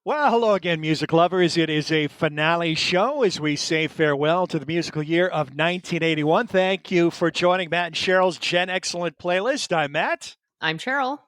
Well, hello again, music lovers. It is a finale show as we say farewell to the musical year of 1981. Thank you for joining Matt and Cheryl's Gen Excellent playlist. I'm Matt. I'm Cheryl.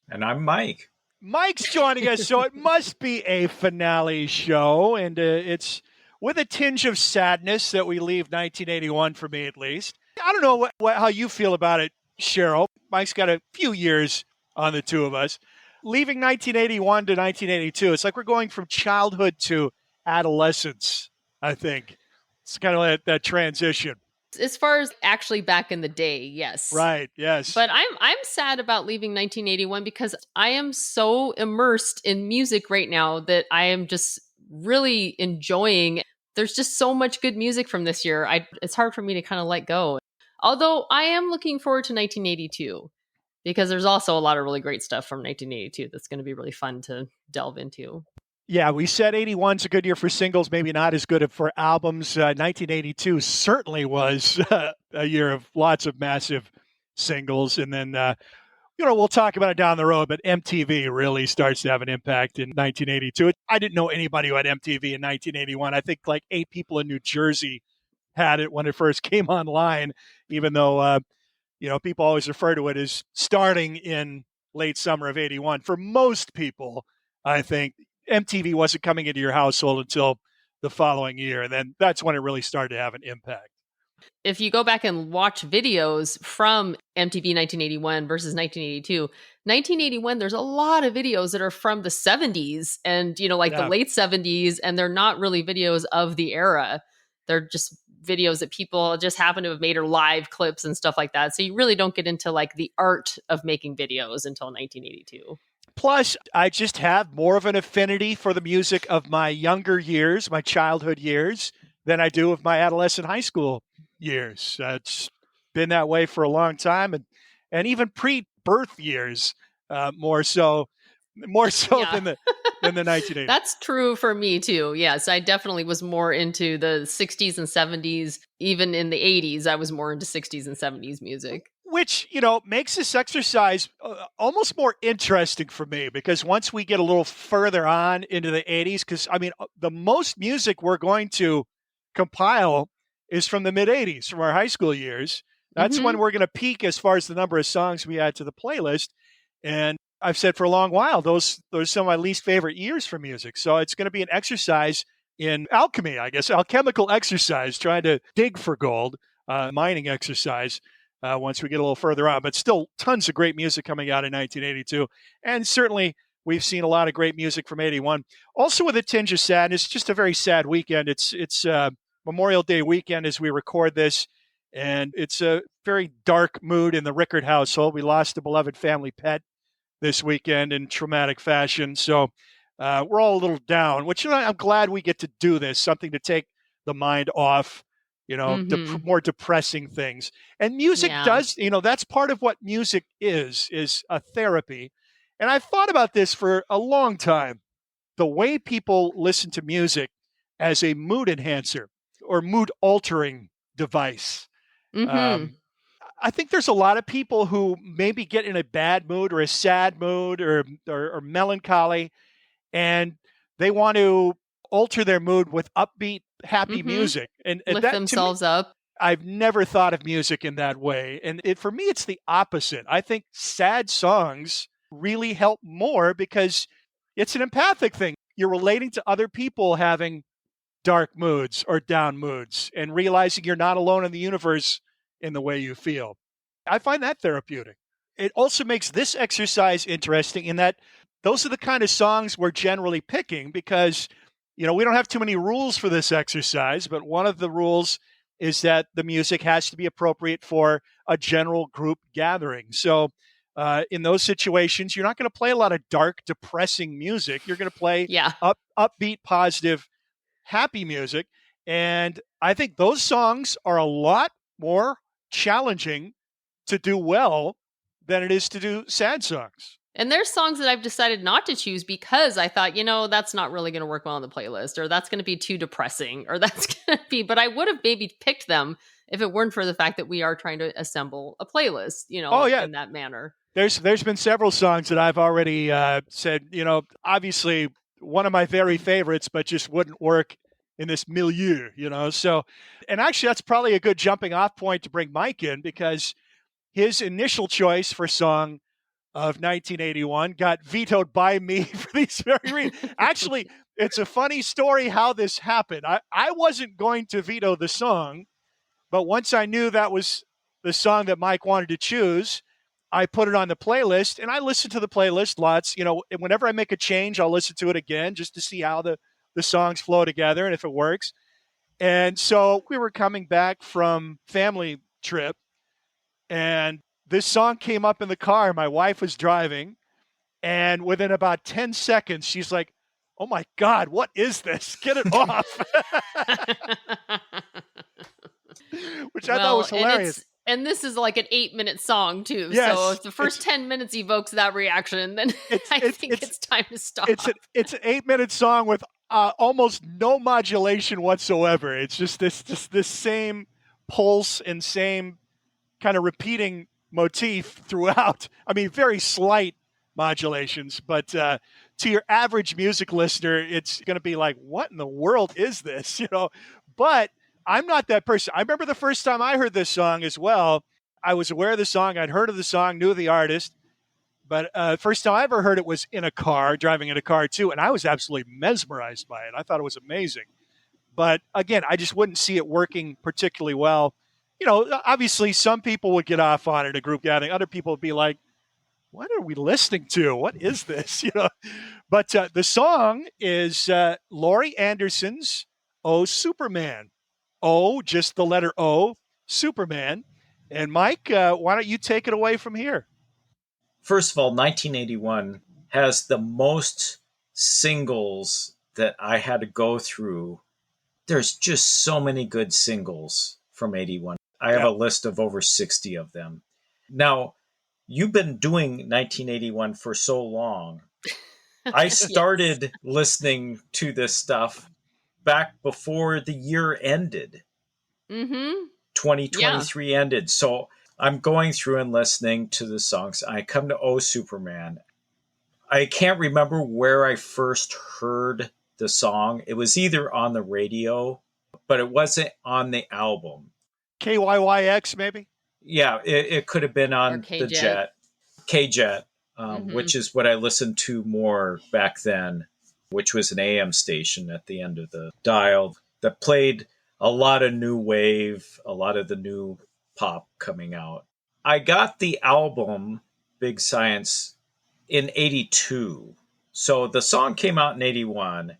And I'm Mike. Mike's joining us, so it must be a finale show, and it's with a tinge of sadness that we leave 1981 for me, at least. I don't know how you feel about it, Cheryl. Mike's got a few years on the two of us. Leaving 1981 to 1982, it's like we're going from childhood to adolescence, I think. It's kind of that transition. As far as actually back in the day, yes. Right, yes. But I'm sad about leaving 1981 because I am so immersed in music right now that I am just really enjoying. There's just so much good music from this year. It's hard for me to kind of let go. Although I am looking forward to 1982 because there's also a lot of really great stuff from 1982 that's going to be really fun to delve into. Yeah, we said 81's a good year for singles, maybe not as good for albums. 1982 certainly was a year of lots of massive singles. And then, we'll talk about it down the road, but MTV really starts to have an impact in 1982. I didn't know anybody who had MTV in 1981. I think like 8 people in New Jersey had it when it first came online, even though, people always refer to it as starting in late summer of 81. For most people, I think MTV wasn't coming into your household until the following year. And then that's when it really started to have an impact. If you go back and watch videos from MTV 1981 versus 1982, 1981, there's a lot of videos that are from the 70s and, the late 70s, and they're not really videos of the era. They're just videos that people just happen to have made or live clips and stuff like that. So you really don't get into like the art of making videos until 1982. Plus, I just have more of an affinity for the music of my younger years, my childhood years, than I do of my adolescent high school years. It's been that way for a long time, and even pre-birth years, more so than the 1980s. That's true for me too. Yes, I definitely was more into the 60s and 70s. Even in the 80s, I was more into 60s and 70s music. Which, makes this exercise almost more interesting for me, because once we get a little further on into the 80s, because, the most music we're going to compile is from the mid-80s, from our high school years. That's when we're going to peak as far as the number of songs we add to the playlist. And I've said for a long while, those are some of my least favorite years for music. So it's going to be an exercise in alchemy, I guess, alchemical exercise, trying to dig for gold, mining exercise. Once we get a little further on, but still tons of great music coming out in 1982. And certainly we've seen a lot of great music from 81. Also with a tinge of sadness, just a very sad weekend. It's Memorial Day weekend as we record this, and it's a very dark mood in the Rickard household. We lost a beloved family pet this weekend in traumatic fashion. So we're all a little down, which I'm glad we get to do this, something to take the mind off more depressing things. And music does, that's part of what music is a therapy. And I've thought about this for a long time, the way people listen to music as a mood enhancer or mood altering device. I think there's a lot of people who maybe get in a bad mood or a sad mood or melancholy, and they want to alter their mood with upbeat, happy music and lift themselves up. I've never thought of music in that way. And for me, it's the opposite. I think sad songs really help more because it's an empathic thing. You're relating to other people having dark moods or down moods and realizing you're not alone in the universe in the way you feel. I find that therapeutic. It also makes this exercise interesting in that those are the kind of songs we're generally picking because we don't have too many rules for this exercise, but one of the rules is that the music has to be appropriate for a general group gathering. So in those situations, you're not going to play a lot of dark, depressing music. You're going to play upbeat, positive, happy music. And I think those songs are a lot more challenging to do well than it is to do sad songs. And there's songs that I've decided not to choose because I thought, that's not really going to work well on the playlist, or that's going to be too depressing, or that's going to be, but I would have maybe picked them if it weren't for the fact that we are trying to assemble a playlist, in that manner. There's been several songs that I've already said, obviously one of my very favorites, but just wouldn't work in this milieu, you know? So, and actually, that's probably a good jumping off point to bring Mike in because his initial choice for song of 1981 got vetoed by me for these very reasons. Actually, it's a funny story how this happened. I wasn't going to veto the song, but once I knew that was the song that Mike wanted to choose, I put it on the playlist and I listen to the playlist lots. You know, whenever I make a change, I'll listen to it again just to see how the songs flow together and if it works. And so we were coming back from family trip and this song came up in the car. My wife was driving, and within about 10 seconds, she's like, "Oh my God, what is this? Get it off." Which I thought was hilarious. And this is like an 8-minute song too. Yes, so if the first 10 minutes evokes that reaction, then I think it's time to stop. It's an 8-minute song with almost no modulation whatsoever. It's just this same pulse and same kind of repeating motif throughout. I mean, very slight modulations, but to your average music listener, it's going to be like, what in the world is this? You know, but I'm not that person. I remember the first time I heard this song as well. I was aware of the song. I'd heard of the song, knew the artist, but first time I ever heard it was in a car, driving in a car too, and I was absolutely mesmerized by it. I thought it was amazing. But again, I just wouldn't see it working particularly well. You know, obviously some people would get off on it, a group gathering. Other people would be like, what are we listening to? What is this? You know, but the song is Laurie Anderson's "Oh Superman." O, just the letter O, Superman. And Mike, why don't you take it away from here? First of all, 1981 has the most singles that I had to go through. There's just so many good singles from 81. I have a list of over 60 of them. Now, you've been doing 1981 for so long. I started listening to this stuff back before the year ended. 2023 ended. So I'm going through and listening to the songs. I come to Oh Superman. I can't remember where I first heard the song. It was either on the radio, but it wasn't on the album. KYYX, maybe? Yeah, it could have been on the Jet. K-Jet, which is what I listened to more back then, which was an AM station at the end of the dial that played a lot of new wave, a lot of the new pop coming out. I got the album Big Science in 82. So the song came out in 81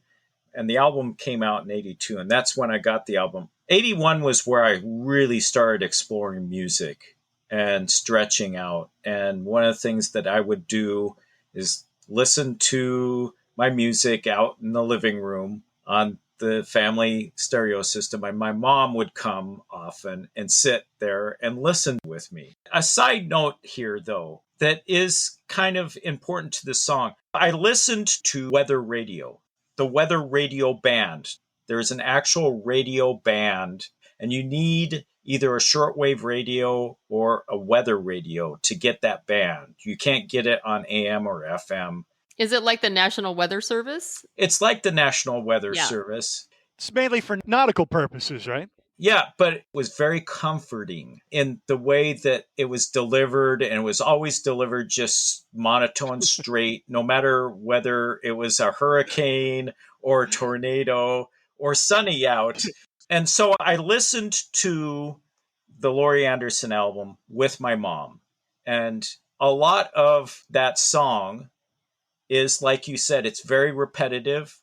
and the album came out in 82. And that's when I got the album. 81 was where I really started exploring music and stretching out. And one of the things that I would do is listen to my music out in the living room on the family stereo system. And my mom would come often and sit there and listen with me. A side note here, though, that is kind of important to the song. I listened to weather radio, the weather radio band. There's an actual radio band, and you need either a shortwave radio or a weather radio to get that band. You can't get it on AM or FM. Is it like the National Weather Service? It's like the National Weather Service. It's mainly for nautical purposes, right? Yeah, but it was very comforting in the way that it was delivered, and it was always delivered just monotone, straight, no matter whether it was a hurricane or a tornado or sunny out. And so I listened to the Laurie Anderson album with my mom. And a lot of that song is, like you said, it's very repetitive.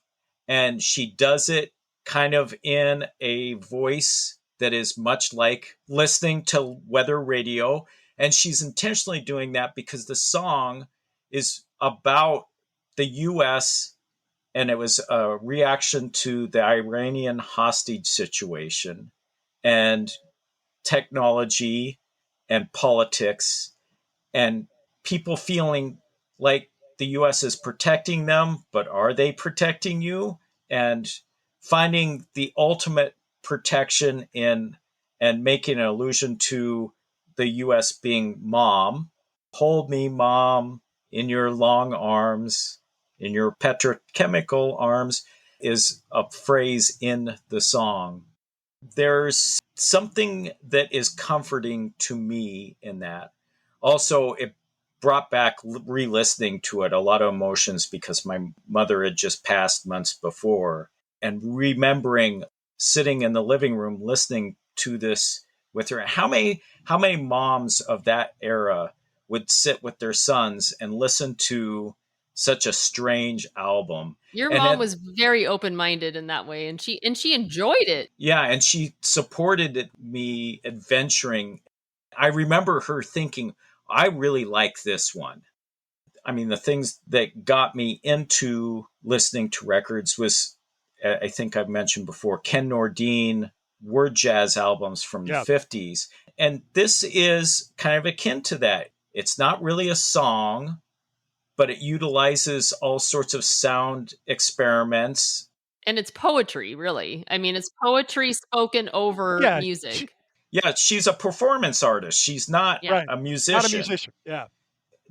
And she does it kind of in a voice that is much like listening to weather radio. And she's intentionally doing that because the song is about the U.S., and it was a reaction to the Iranian hostage situation and technology and politics and people feeling like the U.S. is protecting them, but are they protecting you? And finding the ultimate protection in and making an allusion to the U.S. being mom. Hold me, mom, in your long arms. in your petrochemical arms is a phrase in the song. There's something that is comforting to me in that. Also, it brought back re-listening to it a lot of emotions because my mother had just passed months before, and remembering sitting in the living room listening to this with her. How many moms of that era would sit with their sons and listen to such a strange album? Your And mom was very open-minded in that way, and she enjoyed it. Yeah, and she supported me adventuring. I remember her thinking, I really like this one. I mean, the things that got me into listening to records was, I think I've mentioned before, Ken Nordine, word jazz albums from the 50s. And this is kind of akin to that. It's not really a song, but it utilizes all sorts of sound experiments. And it's poetry, really. I mean, it's poetry spoken over music. She's a performance artist. She's not a musician. Not a musician, yeah.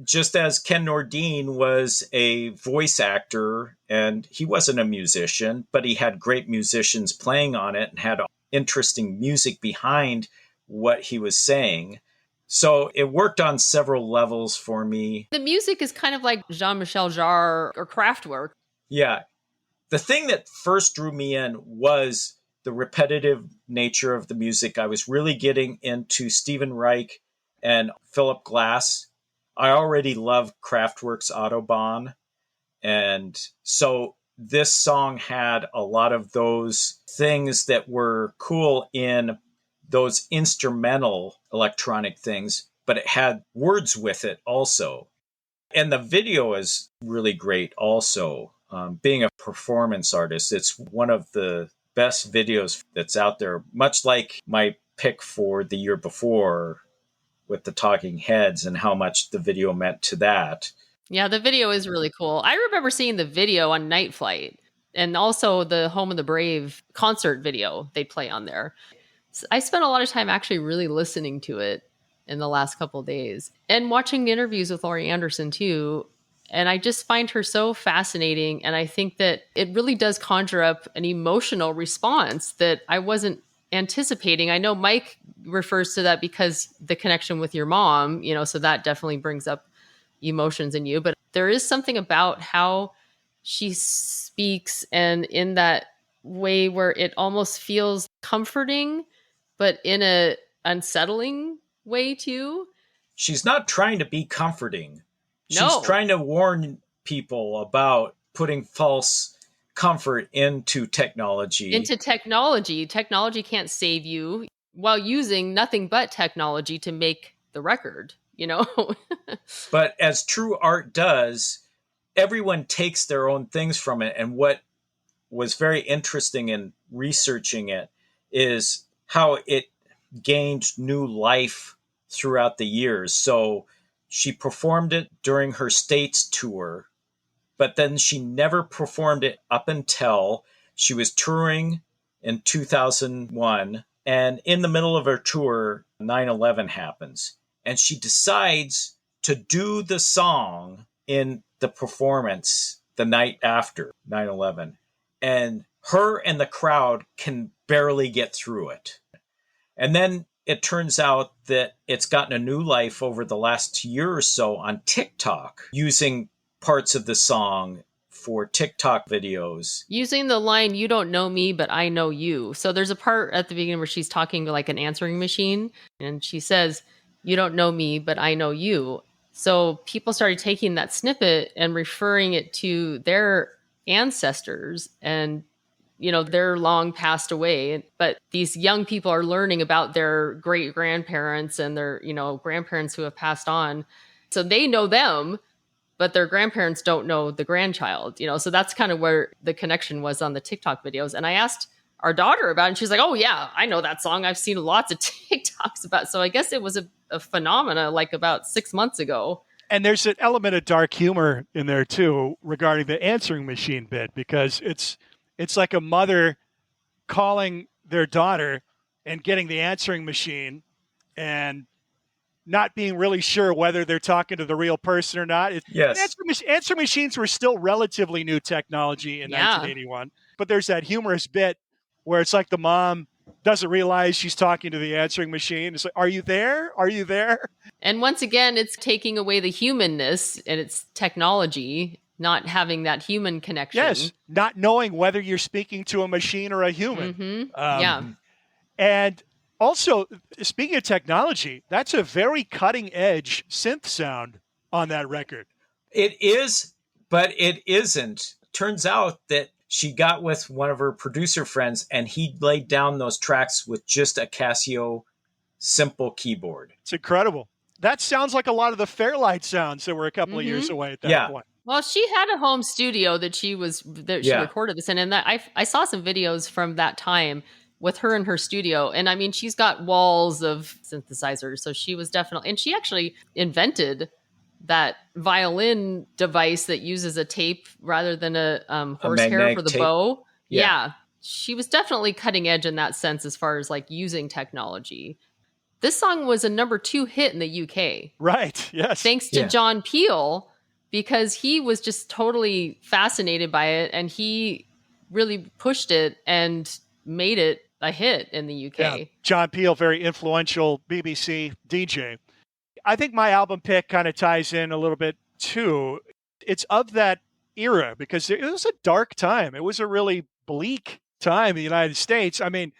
Just as Ken Nordine was a voice actor, and he wasn't a musician, but he had great musicians playing on it and had interesting music behind what he was saying. So it worked on several levels for me. The music is kind of like Jean-Michel Jarre or Kraftwerk. Yeah. The thing that first drew me in was the repetitive nature of the music. I was really getting into Stephen Reich and Philip Glass. I already loved Kraftwerk's Autobahn. And so this song had a lot of those things that were cool in those instrumental electronic things, but it had words with it also. And the video is really great also. Being a performance artist, it's one of the best videos that's out there, much like my pick for the year before with the Talking Heads and how much the video meant to that. Yeah, the video is really cool. I remember seeing the video on Night Flight and also the Home of the Brave concert video they play on there. So I spent a lot of time actually really listening to it in the last couple of days and watching interviews with Laurie Anderson too. And I just find her so fascinating. And I think that it really does conjure up an emotional response that I wasn't anticipating. I know Mike refers to that because the connection with your mom, so that definitely brings up emotions in you. But there is something about how she speaks and in that way where it almost feels comforting, but in a unsettling way too. She's not trying to be comforting. She's trying to warn people about putting false comfort into technology. Technology can't save you while using nothing but technology to make the record, But as true art does, everyone takes their own things from it. And what was very interesting in researching it is how it gained new life throughout the years. So she performed it during her States tour, but then she never performed it up until she was touring in 2001. And in the middle of her tour, 9/11 happens. And she decides to do the song in the performance the night after 9/11. And her and the crowd can barely get through it. And then it turns out that it's gotten a new life over the last year or so on TikTok, using parts of the song for TikTok videos. Using the line, "You don't know me, but I know you." So there's a part at the beginning where she's talking to like an answering machine, and she says, "You don't know me, but I know you." So people started taking that snippet and referring it to their ancestors, and they're long passed away, but these young people are learning about their great grandparents and their grandparents who have passed on, so they know them, but their grandparents don't know the grandchild. So that's kind of where the connection was on the TikTok videos. And I asked our daughter about it, and she's like, "Oh yeah, I know that song. I've seen lots of TikToks about it." So I guess it was a phenomena like about 6 months ago. And there's an element of dark humor in there too regarding the answering machine bit, because it's like a mother calling their daughter and getting the answering machine and not being really sure whether they're talking to the real person or not. Yes. Answer machines were still relatively new technology in 1981, but there's that humorous bit where it's like the mom doesn't realize she's talking to the answering machine. It's like, are you there? Are you there? And once again, it's taking away the humanness and it's technology, not having that human connection. Yes, not knowing whether you're speaking to a machine or a human. Mm-hmm. And also, speaking of technology, that's a very cutting edge synth sound on that record. It is, but it isn't. Turns out that she got with one of her producer friends and he laid down those tracks with just a Casio simple keyboard. It's incredible. That sounds like a lot of the Fairlight sounds that were a couple of years away at that point. Well, she had a home studio that she recorded this in, and I saw some videos from that time with her in her studio. And I mean, she's got walls of synthesizers, so she was definitely, and she actually invented that violin device that uses a tape rather than a horsehair for the tape. bow. Yeah, she was definitely cutting edge in that sense as far as like using technology. This song was a number 2 hit in the UK. Right, yes. Thanks to John Peel, because he was just totally fascinated by it and he really pushed it and made it a hit in the UK. Yeah. John Peel, very influential BBC DJ. I think my album pick kind of ties in a little bit too. It's of that era because it was a dark time. It was a really bleak time in the United States. I mean,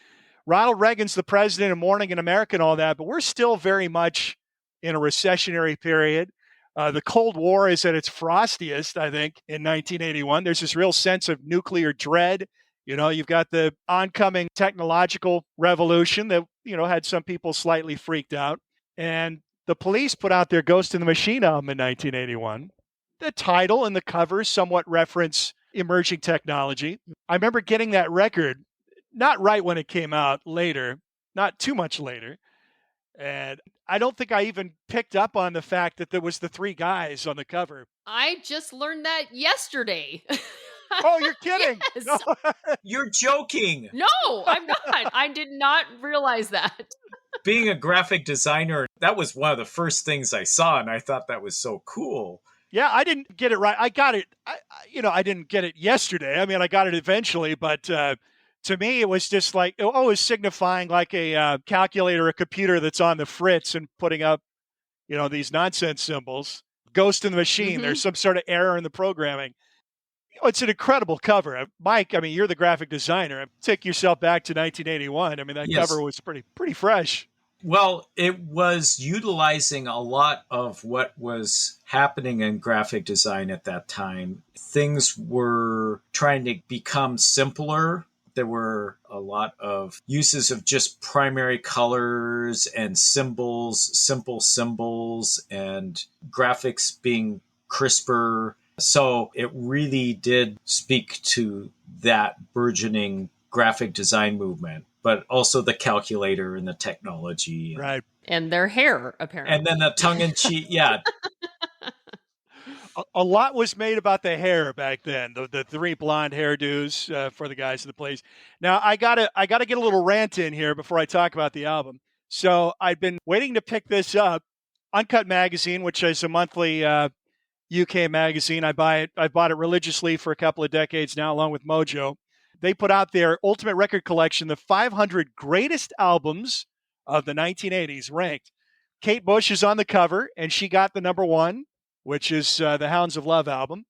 Ronald Reagan's the president and Morning in America and all that, but we're still very much in a recessionary period. The Cold War is at its frostiest, I think, in 1981. There's this real sense of nuclear dread. You know, you've got the oncoming technological revolution that, you know, had some people slightly freaked out. And the Police put out their Ghost in the Machine album in 1981. The title and the cover somewhat reference emerging technology. I remember getting that record, not right when it came out, later, not too much later. And I don't think I even picked up on the fact that there was the 3 guys on the cover. I just learned that yesterday. Oh, you're kidding. Yes. No. You're joking. No, I'm not. I did not realize that. Being a graphic designer, that was one of the first things I saw, and I thought that was so cool. Yeah, I didn't get it right. I got it. I didn't get it yesterday. I mean, I got it eventually, but to me, it was just like, it was signifying like a calculator, a computer that's on the fritz and putting up, you know, these nonsense symbols. Ghost in the Machine. Mm-hmm. There's some sort of error in the programming. You know, it's an incredible cover. Mike, I mean, you're the graphic designer. Take yourself back to 1981. I mean, that cover was pretty fresh. Well, it was utilizing a lot of what was happening in graphic design at that time. Things were trying to become simpler. There were a lot of uses of just primary colors and symbols, simple symbols, and graphics being crisper. So it really did speak to that burgeoning graphic design movement, but also the calculator and the technology. Right. And their hair, apparently. And then the tongue-in-cheek, yeah. A lot was made about the hair back then. The 3 blonde hairdos for the guys in the Police. Now I gotta get a little rant in here before I talk about the album. So I've been waiting to pick this up. Uncut Magazine, which is a monthly UK magazine. I bought it religiously for a couple of decades now, along with Mojo. They put out their Ultimate Record Collection, the 500 greatest albums of the 1980s, ranked. Kate Bush is on the cover, and she got the number 1. Which is the Hounds of Love album.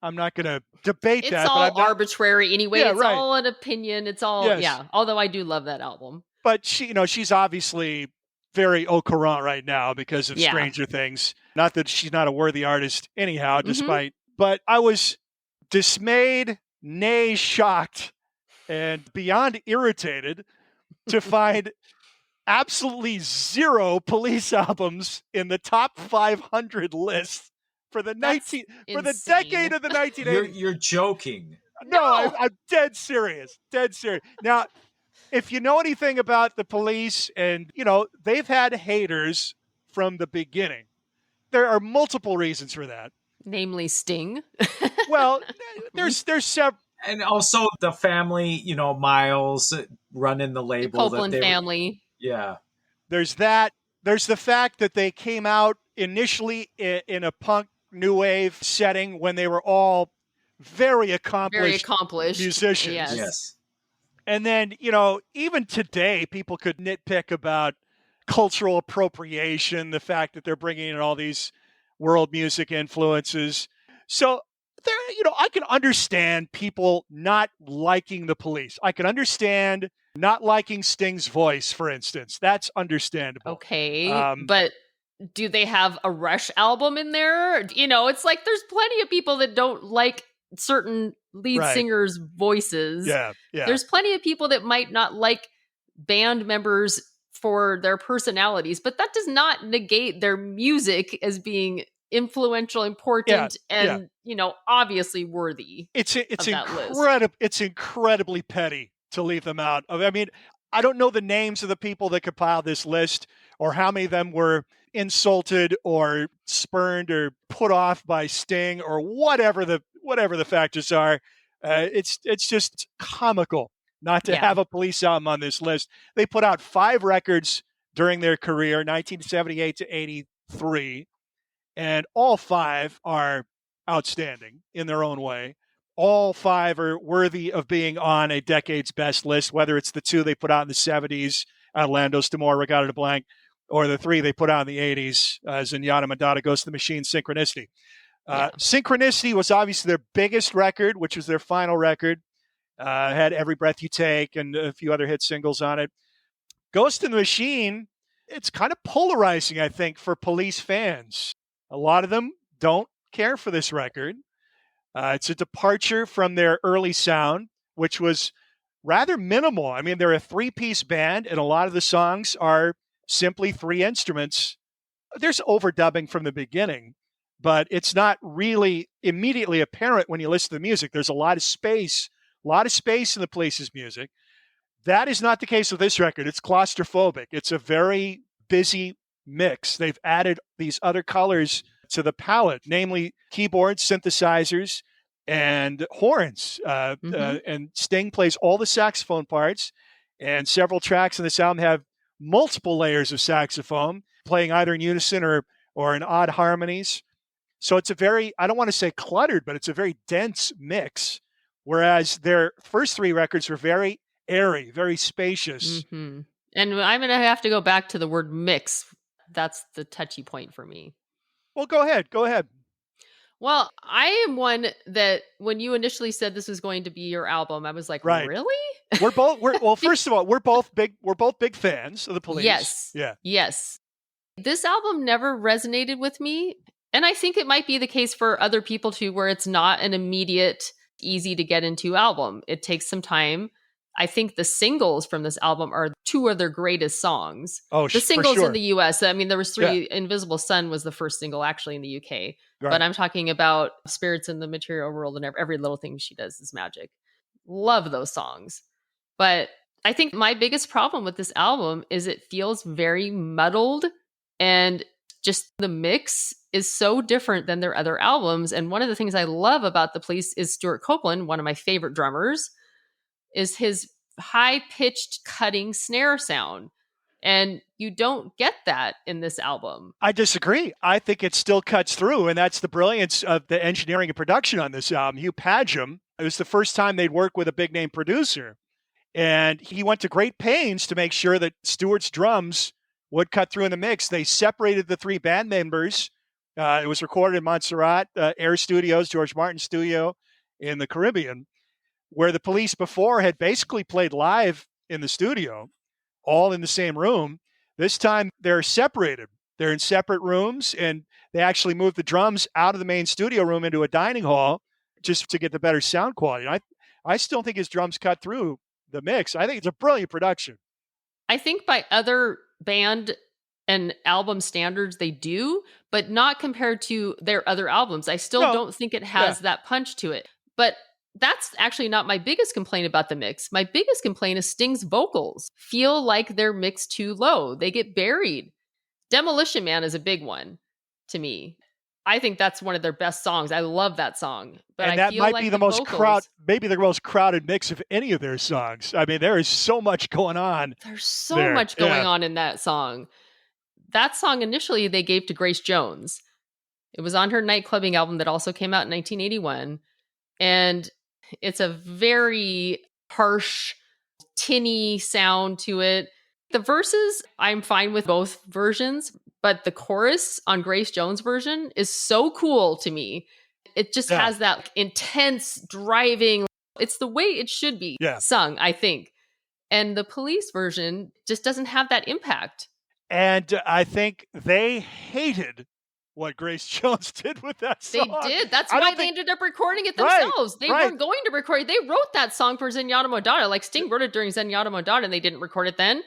I'm not going to debate that. It's all arbitrary anyway. Yeah, it's all an opinion. It's all, although I do love that album. But she's obviously very au courant right now because of Stranger Things. Not that she's not a worthy artist anyhow, despite. But I was dismayed, nay, shocked, and beyond irritated to find absolutely 0 Police albums in the top 500 list. For the decade of the 1980s. You're joking. No, I'm dead serious. Dead serious. Now, if you know anything about the Police, and you know, they've had haters from the beginning. There are multiple reasons for that. Namely Sting. Well, there's several. And also the family, you know, Miles running the label. The Copeland family. Yeah. There's that. There's the fact that they came out initially in a punk new wave setting when they were all very accomplished musicians. Yes. And then, even today, people could nitpick about cultural appropriation, the fact that they're bringing in all these world music influences. So there, I can understand people not liking the Police. I can understand not liking Sting's voice, for instance. That's understandable. Okay, but do they have a Rush album in there? It's like there's plenty of people that don't like certain lead singers' voices. Yeah. There's plenty of people that might not like band members for their personalities, but that does not negate their music as being influential, important, and obviously worthy. It's incredibly petty to leave them out. I mean, I don't know the names of the people that compiled this list or how many of them were insulted or spurned or put off by Sting or whatever the factors are. It's just comical not to have a Police album on this list. They put out 5 records during their career, 1978 to 83, and all 5 are outstanding in their own way. All 5 are worthy of being on a decade's best list, whether it's the 2 they put out in the 70s, Outlandos, D'Amore, Regatta de Blanc, or the 3 they put out in the 80s, Zenyatta, Madonna, Ghost of the Machine, Synchronicity. Synchronicity was obviously their biggest record, which was their final record. Had Every Breath You Take and a few other hit singles on it. Ghost in the Machine, it's kind of polarizing, I think, for Police fans. A lot of them don't care for this record. It's a departure from their early sound, which was rather minimal. I mean, they're a 3-piece band, and a lot of the songs are simply 3 instruments. There's overdubbing from the beginning, but it's not really immediately apparent when you listen to the music. There's a lot of space in the Police's music. That is not the case with this record. It's claustrophobic. It's a very busy mix. They've added these other colors to the palette, namely keyboards, synthesizers, and horns. And Sting plays all the saxophone parts, and several tracks in this album have multiple layers of saxophone, playing either in unison or in odd harmonies. So it's a very, I don't want to say cluttered, but it's a very dense mix. Whereas their first 3 records were very airy, very spacious. Mm-hmm. And I'm going to have to go back to the word mix. That's the touchy point for me. Well, go ahead. Well, I am one that when you initially said this was going to be your album, I was like, really? First of all, we're both big fans of the Police. Yes. Yeah. Yes. This album never resonated with me. And I think it might be the case for other people too, where it's not an immediate, easy to get into album. It takes some time. I think the singles from this album are 2 of their greatest songs. Oh, the singles for sure. in the US. I mean, there was 3. Yeah. Invisible Sun was the first single actually in the UK. Right. But I'm talking about Spirits in the Material World and Every Little Thing She Does Is Magic. Love those songs. But I think my biggest problem with this album is it feels very muddled, and just the mix is so different than their other albums. And one of the things I love about the Police is Stuart Copeland, one of my favorite drummers, is his high-pitched cutting snare sound. And you don't get that in this album. I disagree. I think it still cuts through, and that's the brilliance of the engineering and production on this album. Hugh Padgham, it was the first time they'd work with a big-name producer, and he went to great pains to make sure that Stewart's drums would cut through in the mix. They separated the 3 band members. It was recorded in Montserrat, Air Studios, George Martin Studio in the Caribbean, where the Police before had basically played live in the studio, all in the same room. This time they're separated. They're in separate rooms, and they actually moved the drums out of the main studio room into a dining hall just to get the better sound quality. I still think his drums cut through the mix. I think it's a brilliant production. I think by other band and album standards they do, but not compared to their other albums. I still don't think it has that punch to it. But that's actually not my biggest complaint about the mix. My biggest complaint is Sting's vocals feel like they're mixed too low. They get buried. Demolition Man is a big one to me. I think that's one of their best songs. I love that song. But and that might be the most maybe the most crowded mix of any of their songs. I mean, there is so much going on. There's so much going on in that song. that song initially they gave to Grace Jones. It was on her nightclubbing album that also came out in 1981. And it's a very harsh, tinny sound to it. The verses, I'm fine with both versions, but the chorus on Grace Jones' version is so cool to me. It just has that intense driving. It's the way it should be sung, I think. And the Police version just doesn't have that impact. And I think they hated what Grace Jones did with that song. They did. That's why they ended up recording it themselves. They weren't going to record it. They wrote that song for Zenyatta Modada. Like Sting wrote it during Zenyatta Modada and they didn't record it then.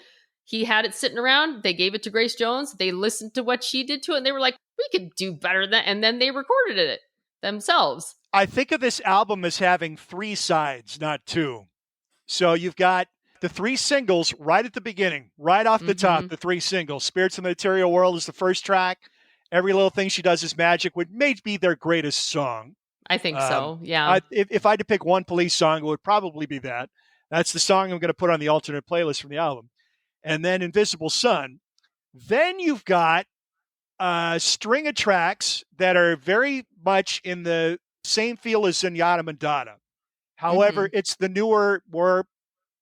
He had it sitting around. They gave it to Grace Jones. They listened to what she did to it and they were like, we could do better than that. And then they recorded it themselves. I think of this album as having 3 sides, not 2. So you've got the 3 singles right at the beginning, right off the top, the 3 singles. Spirits of the Material World is the first track. Every Little Thing She Does Is Magic may be their greatest song. I think so, yeah. If I had to pick one Police song, it would probably be that. That's the song I'm going to put on the alternate playlist from the album. And then Invisible Sun. Then you've got a string of tracks that are very much in the same feel as Zenyatta Modada. However, it's the newer, more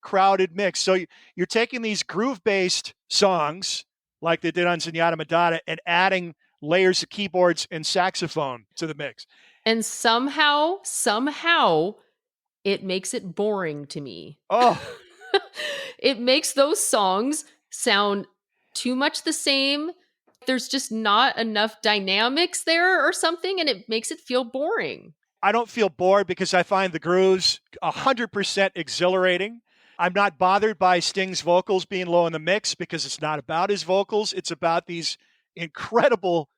crowded mix. So you're taking these groove-based songs like they did on Zenyatta Modada and adding layers of keyboards and saxophone to the mix. And somehow, it makes it boring to me. Oh. It makes those songs sound too much the same. There's just not enough dynamics there or something, and it makes it feel boring. I don't feel bored because I find the grooves 100% exhilarating. I'm not bothered by Sting's vocals being low in the mix because it's not about his vocals. It's about these incredible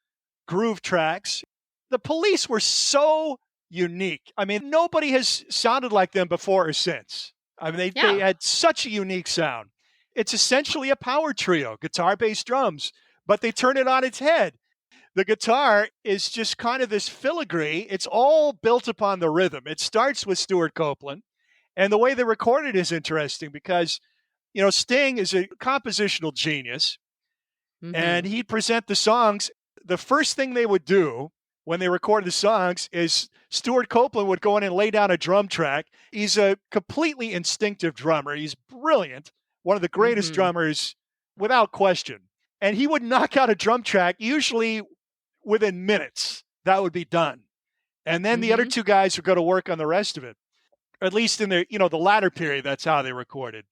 groove tracks. The Police were so unique. I mean, nobody has sounded like them before or since. I mean, they had such a unique sound. It's essentially a power trio, guitar, bass, drums, but they turn it on its head. The guitar is just kind of this filigree. It's all built upon the rhythm. It starts with Stuart Copeland. And the way they record it is interesting because, Sting is a compositional genius. And he'd present the songs. The first thing they would do when they recorded the songs is Stuart Copeland would go in and lay down a drum track. He's a completely instinctive drummer. He's brilliant. One of the greatest drummers without question. And he would knock out a drum track, usually within minutes. That would be done. And then the other 2 guys would go to work on the rest of it. At least in the latter period, that's how they recorded.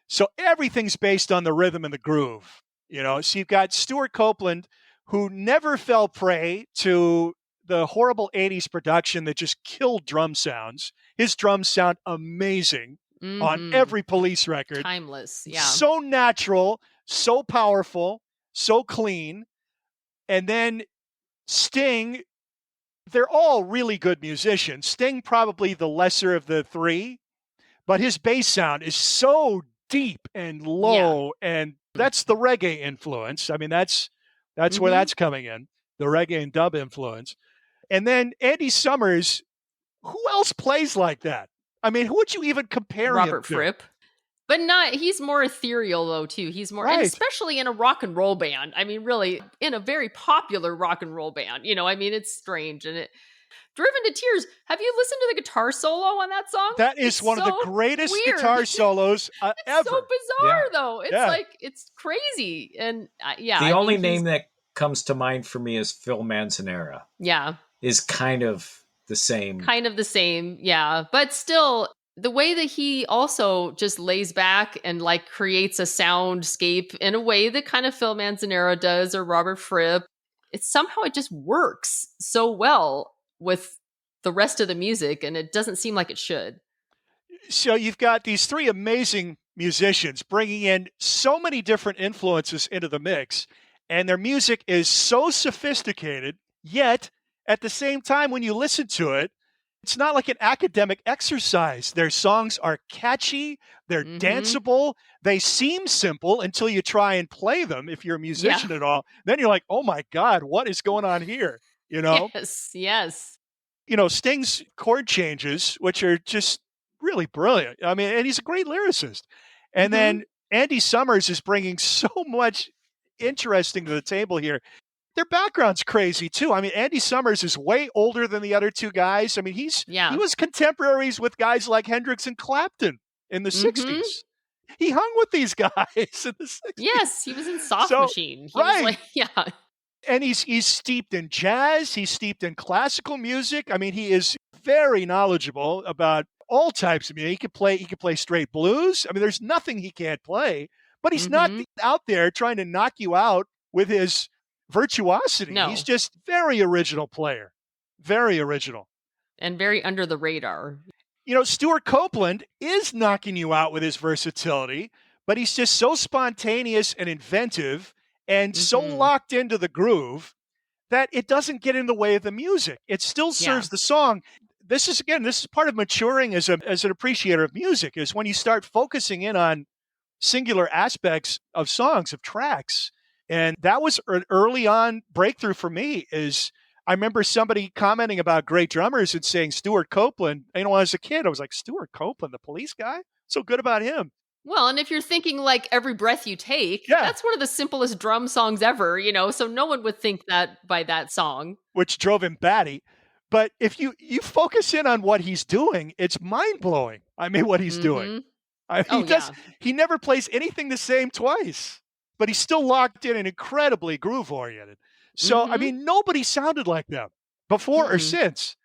So everything's based on the rhythm and the groove. So you've got Stuart Copeland, who never fell prey to the horrible 80s production that just killed drum sounds. His drums sound amazing on every Police record. Timeless, yeah. So natural, so powerful, so clean. And then Sting, they're all really good musicians. Sting probably the lesser of the 3, but his bass sound is so deep and low, and that's the reggae influence. I mean, that's where that's coming in, the reggae and dub influence. And then Andy Summers, who else plays like that? I mean, who would you even compare him to? Robert Fripp. But he's more ethereal though too. He's more, and especially in a rock and roll band. I mean, really, in a very popular rock and roll band. It's strange and it. Driven to Tears. Have you listened to the guitar solo on that song? That is one of the greatest guitar solos ever. It's so bizarre though. It's like it's crazy, and The only name that comes to mind for me is Phil Manzanera. Yeah, is kind of the same. Yeah, but still. The way that he also just lays back and like creates a soundscape in a way that kind of Phil Manzanera does or Robert Fripp, it just works so well with the rest of the music, and it doesn't seem like it should. So you've got these 3 amazing musicians bringing in so many different influences into the mix, and their music is so sophisticated, yet at the same time, when you listen to it, it's not like an academic exercise. Their songs are catchy. They're danceable. They seem simple until you try and play them. If you're a musician at all, then you're like, oh my God, what is going on here? Yes. Sting's chord changes, which are just really brilliant. I mean, and he's a great lyricist. And then Andy Summers is bringing so much interesting to the table here. Their background's crazy too. I mean, Andy Summers is way older than the other two guys. I mean, he was contemporaries with guys like Hendrix and Clapton in the 60s. He hung with these guys in the 60s. Yes, he was in Soft Machine. He was like, yeah. And he's steeped in jazz. He's steeped in classical music. I mean, he is very knowledgeable about all types of music. He could play straight blues. I mean, there's nothing he can't play. But he's not out there trying to knock you out with his virtuosity. No. He's just very original player. Very original. And very under the radar. You know, Stuart Copeland is knocking you out with his versatility, but he's just so spontaneous and inventive and so locked into the groove that it doesn't get in the way of the music. It still serves the song. This is part of maturing as an appreciator of music, is when you start focusing in on singular aspects of songs, of tracks. And that was an early on breakthrough for me. Is I remember somebody commenting about great drummers and saying Stuart Copeland. You know, as a kid, I was like, Stuart Copeland, the Police guy? So good about him. Well, and if you're thinking like Every Breath You Take, that's one of the simplest drum songs ever, you know, so no one would think that by that song. Which drove him batty. But if you focus in on what he's doing, it's mind-blowing. I mean, what he's doing. He never plays anything the same twice, but he's still locked in and incredibly groove-oriented. So, I mean, nobody sounded like them before or since.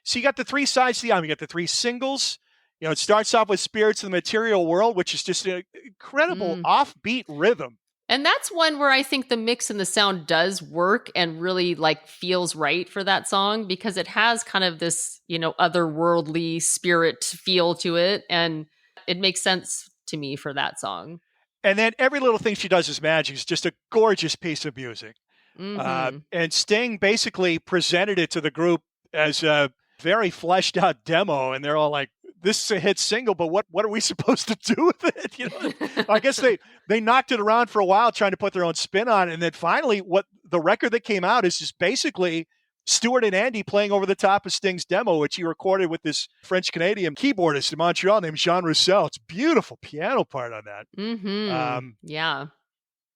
So you got the three sides to the album. You got the three singles. You know, it starts off with Spirits in the Material World, which is just an incredible offbeat rhythm. And that's one where I think the mix and the sound does work and really like feels right for that song, because it has kind of this, you know, otherworldly spirit feel to it. And it makes sense to me for that song. And then Every Little Thing She Does Is Magic is just a gorgeous piece of music. And Sting basically presented it to the group as a very fleshed out demo. And they're all like, this is a hit single, but what are we supposed to do with it? You know, I guess they knocked it around for a while trying to put their own spin on it. And then finally, what the record that came out is just basically Stuart and Andy playing over the top of Sting's demo, which he recorded with this French-Canadian keyboardist in Montreal named Jean Roussel. It's a beautiful piano part on that. Yeah.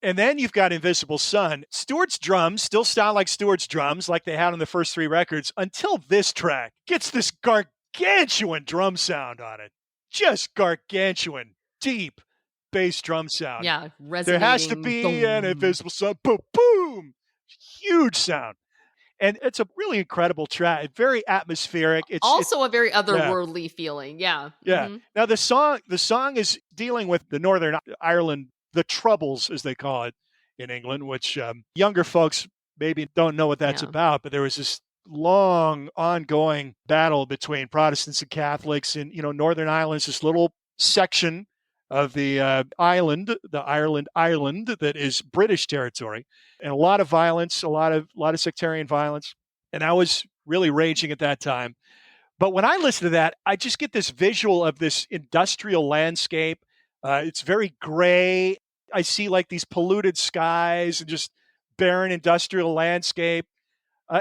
And then you've got Invisible Sun. Stuart's drums still sound like Stuart's drums, like they had on the first three records, until this track gets this gargantuan drum sound on it. Just gargantuan, deep bass drum sound. Yeah, resonating. There has to be an Invisible Sun. Boom, boom. Huge sound. And it's a really incredible track. Very atmospheric. It's also a very otherworldly feeling. Yeah. Yeah. Now the song is dealing with the Northern Ireland, the Troubles, as they call it in England, which younger folks maybe don't know what that's about. But there was this long, ongoing battle between Protestants and Catholics, and Northern Ireland's this little section of the Ireland that is British territory, and a lot of violence, a lot of sectarian violence, and I was really raging at that time. But when I listen to that, I just get this visual of this industrial landscape. It's very gray. I see like these polluted skies and just barren industrial landscape.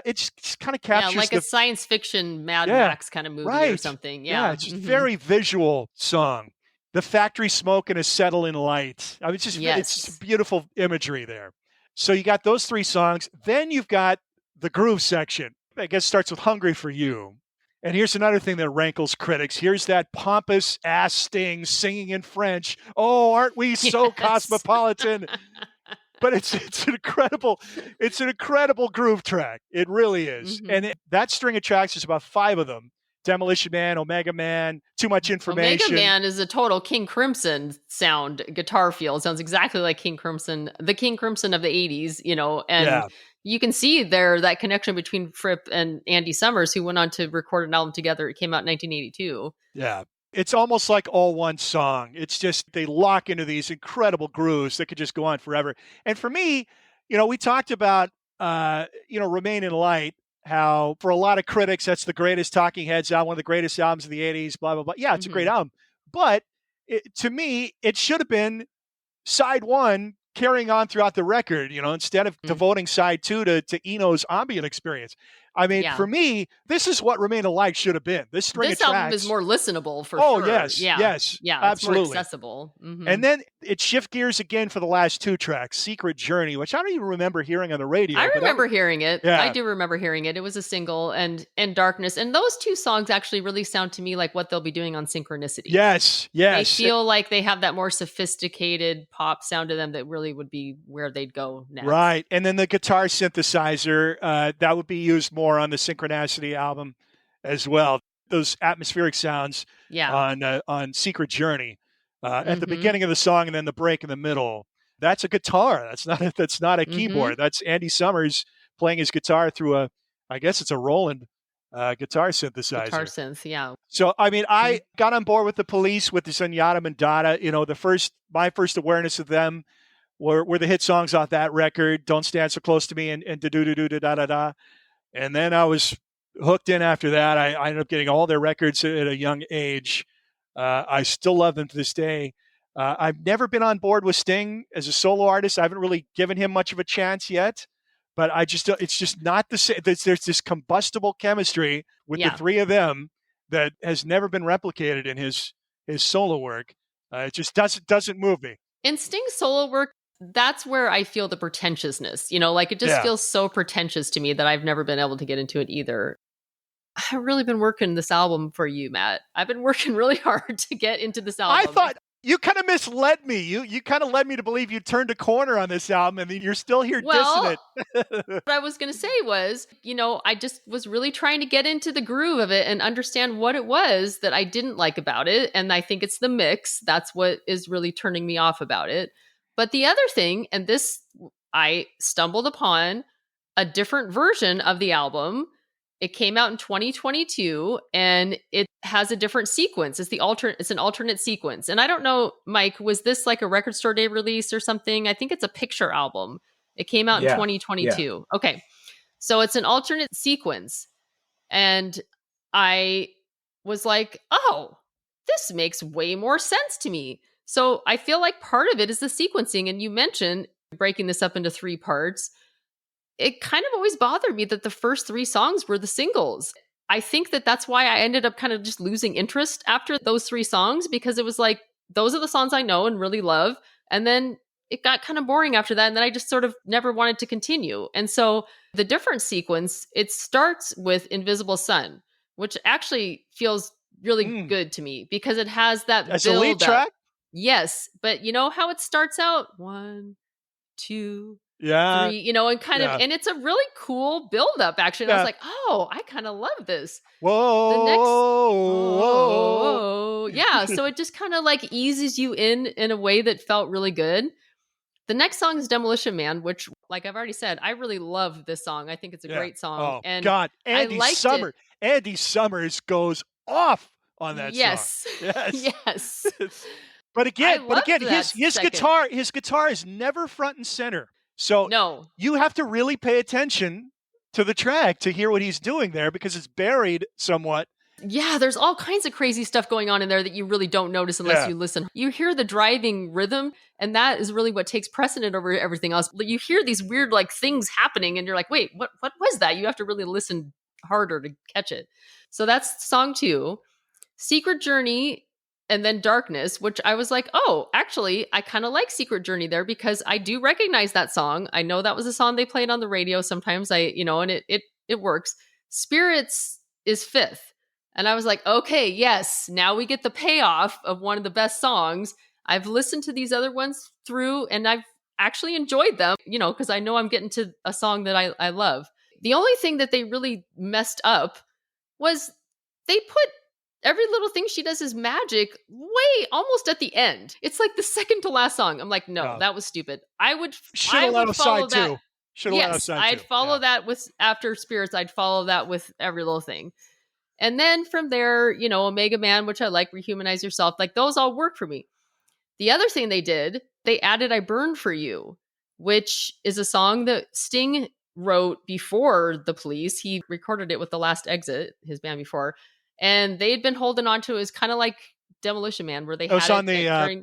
It just kind of captures like a science fiction Mad Max kind of movie or something. Yeah, it's just very visual song. The factory smoke and a settling light. I mean, it's just beautiful imagery there. So you got those three songs. Then you've got the groove section. I guess it starts with Hungry for You. And here's another thing that rankles critics. Here's that pompous ass Sting singing in French. Oh, aren't we so cosmopolitan? But it's an incredible groove track. It really is. And that string of tracks is about 5 of them. Demolition Man, Omega Man, Too Much Information. Omega Man is a total King Crimson sound guitar feel. It sounds exactly like King Crimson, the King Crimson of the 80s, and you can see there that connection between Fripp and Andy Summers, who went on to record an album together. It came out in 1982. Yeah. It's almost like all one song. It's just they lock into these incredible grooves that could just go on forever. And for me, we talked about, Remain in Light, how for a lot of critics, that's the greatest Talking Heads album, one of the greatest albums of the 80s, blah, blah, blah. Yeah, it's a great album. But to me, it should have been side 1 carrying on throughout the record, instead of devoting side 2 to Eno's ambient experience. I mean, for me, this is what Remain Alive should have been. This string of tracks. This album is more listenable for sure. Oh, yes. Yeah. Yes. Yeah. Absolutely. It's more accessible. Mm-hmm. And then it shift gears again for the last 2 tracks, Secret Journey, which I don't even remember hearing on the radio. I remember hearing it. Yeah. I do remember hearing it. It was a single, and Darkness. And those 2 songs actually really sound to me like what they'll be doing on Synchronicity. Yes. They feel like they have that more sophisticated pop sound to them that really would be where they'd go next. Right. And then the guitar synthesizer, that would be used more on the Synchronicity album as well. Those atmospheric sounds on Secret Journey at the beginning of the song, and then the break in the middle. That's a guitar. That's not a keyboard. That's Andy Summers playing his guitar through I guess it's a Roland guitar synthesizer. Guitar synth, yeah. So, I mean, I got on board with the Police with the Zenyatta Mandata. You know, my first awareness of them were the hit songs off that record, Don't Stand So Close to Me and Da-Do-Do-Do-Da-Da-Da. And then I was hooked in after that. I ended up getting all their records at a young age. I still love them to this day. I've never been on board with Sting as a solo artist. I haven't really given him much of a chance yet. But it's just not the same. There's this combustible chemistry with the 3 of them that has never been replicated in his solo work. It just doesn't move me. In Sting's solo work, that's where I feel the pretentiousness. You know, like it just feels so pretentious to me that I've never been able to get into it either. I've really been working this album for you, Matt. I've been working really hard to get into this album. I thought you kind of misled me. You kind of led me to believe you turned a corner on this album, and you're still here dissing it. What I was going to say was, you know, I just was really trying to get into the groove of it and understand what it was that I didn't like about it. And I think it's the mix. That's what is really turning me off about it. But the other thing, and this, I stumbled upon a different version of the album. It came out in 2022, and it has a different sequence. It's an alternate sequence. And I don't know, Mike, was this like a Record Store Day release or something? I think it's a picture album. It came out in 2022. Yeah. Okay. So it's an alternate sequence. And I was like, oh, this makes way more sense to me. So I feel like part of it is the sequencing. And you mentioned breaking this up into 3 parts. It kind of always bothered me that the first 3 songs were the singles. I think that that's why I ended up kind of just losing interest after those 3 songs, because it was like, those are the songs I know and really love. And then it got kind of boring after that. And then I just sort of never wanted to continue. And so the different sequence, it starts with Invisible Sun, which actually feels really good to me because it has that That's a lead track? Yes. But you know how it starts out? 1, 2, 3, and kind of, and it's a really cool build-up, actually. And I was like, oh, I kind of love this. Whoa. Yeah. So it just kind of like eases you in a way that felt really good. The next song is Demolition Man, which, like I've already said, I really love this song. I think it's a great song. Oh, and God. Andy Summers goes off on that song. Yes. But again, his guitar is never front and center. So you have to really pay attention to the track to hear what he's doing there, because it's buried somewhat. Yeah, there's all kinds of crazy stuff going on in there that you really don't notice unless you listen. You hear the driving rhythm, and that is really what takes precedent over everything else. You hear these weird like things happening, and you're like, wait, what was that? You have to really listen harder to catch it. So that's song 2. Secret Journey, and then Darkness, which I was like, oh, actually, I kind of like Secret Journey there because I do recognize that song. I know that was a song they played on the radio sometimes, and it works. Spirits is 5th. And I was like, okay, yes, now we get the payoff of one of the best songs. I've listened to these other ones through, and I've actually enjoyed them, because I know I'm getting to a song that I love. The only thing that they really messed up was they put Every Little Thing She Does Is Magic way almost at the end. It's like the second to last song. I'm like, no, that was stupid. I would follow that. I'd follow that with after Spirits. I'd follow that with Every Little Thing. And then from there, Omega Man, which I like, Rehumanize Yourself, like those all work for me. The other thing they did, they added I Burn For You, which is a song that Sting wrote before the Police. He recorded it with The Last Exit, his band before. And they had been holding on to it as kind of like Demolition Man, where they had it on the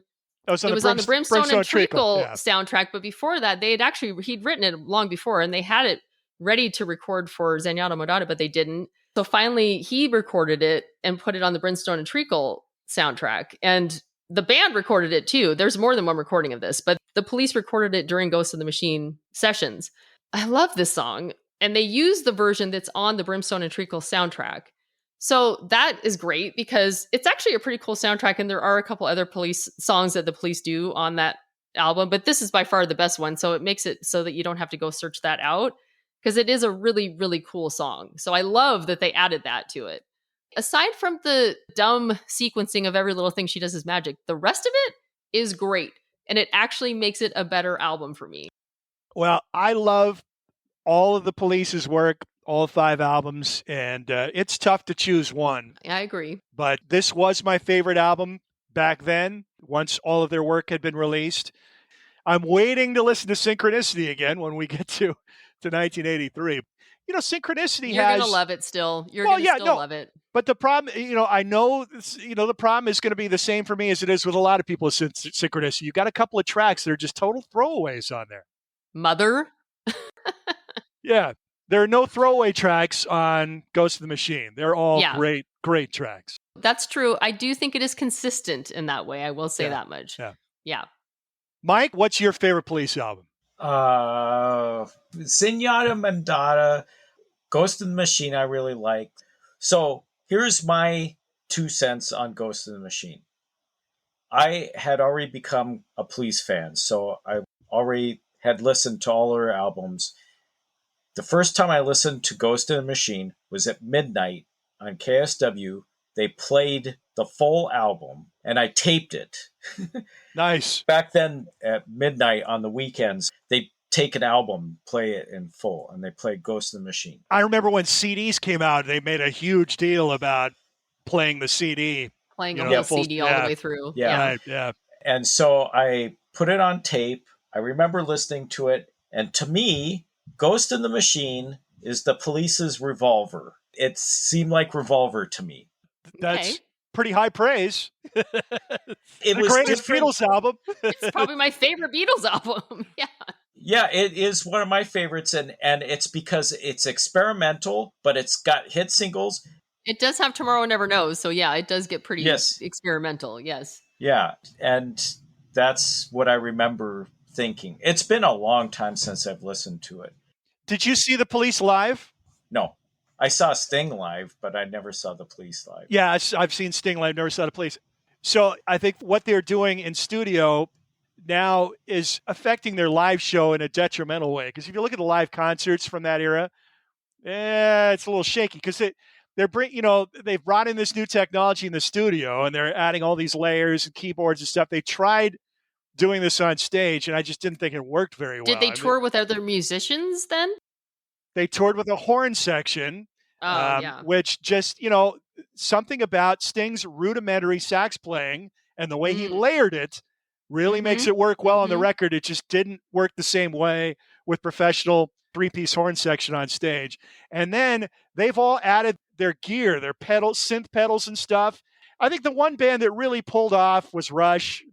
Brimstone and Treacle soundtrack. But before that, he'd written it long before, and they had it ready to record for Zenyatta Modada, but they didn't. So finally, he recorded it and put it on the Brimstone and Treacle soundtrack. And the band recorded it too. There's more than one recording of this, but the Police recorded it during Ghost in the Machine sessions. I love this song. And they use the version that's on the Brimstone and Treacle soundtrack. So that is great because it's actually a pretty cool soundtrack. And there are a couple other Police songs that the Police do on that album, but this is by far the best one. So it makes it so that you don't have to go search that out because it is a really, really cool song. So I love that they added that to it. Aside from the dumb sequencing of every little thing she does is magic, the rest of it is great. And it actually makes it a better album for me. Well, I love all of the Police's work, all 5 albums, and it's tough to choose one. I agree. But this was my favorite album back then, once all of their work had been released. I'm waiting to listen to Synchronicity again when we get to 1983. You know, Synchronicity You're going to love it still. You're going to love it. But the problem, I know, the problem is going to be the same for me as it is with a lot of people with Synchronicity. You got a couple of tracks that are just total throwaways on there. Mother? Yeah. There are no throwaway tracks on Ghost of the Machine. They're all great, great tracks. That's true. I do think it is consistent in that way. I will say that much. Yeah. Mike, what's your favorite Police album? Zenyatta Modada, Ghost of the Machine I really like. So here's my 2 cents on Ghost of the Machine. I had already become a Police fan, so I already had listened to all their albums. The first time I listened to Ghost of the Machine was at midnight on KSW. They played the full album, and I taped it. Nice. Back then, at midnight on the weekends, they take an album, play it in full, and they played Ghost of the Machine. I remember when CDs came out, they made a huge deal about playing the CD. Playing a whole CD all the way through. Yeah. Right, And so I put it on tape. I remember listening to it, and to me, Ghost in the Machine is the Police's Revolver. It seemed like Revolver to me. That's pretty high praise. It the was greatest different. Beatles album. It's probably my favorite Beatles album. Yeah, it is one of my favorites, and it's because it's experimental, but it's got hit singles. It does have Tomorrow Never Knows, so it does get pretty experimental, yes. Yeah, and that's what I remember thinking. It's been a long time since I've listened to it. Did you see the Police live? No. I saw Sting live, but I never saw the Police live. Yeah, I've seen Sting live, never saw the Police. So I think what they're doing in studio now is affecting their live show in a detrimental way. Because if you look at the live concerts from that era, it's a little shaky because they've brought in this new technology in the studio and they're adding all these layers and keyboards and stuff. They tried doing this on stage, and I just didn't think it worked very well. Did they tour with other musicians then? They toured with a horn section, which just, something about Sting's rudimentary sax playing and the way he layered it really makes it work well on the record. It just didn't work the same way with professional 3-piece horn section on stage. And then they've all added their gear, their pedals, synth pedals and stuff. I think the one band that really pulled off was Rush,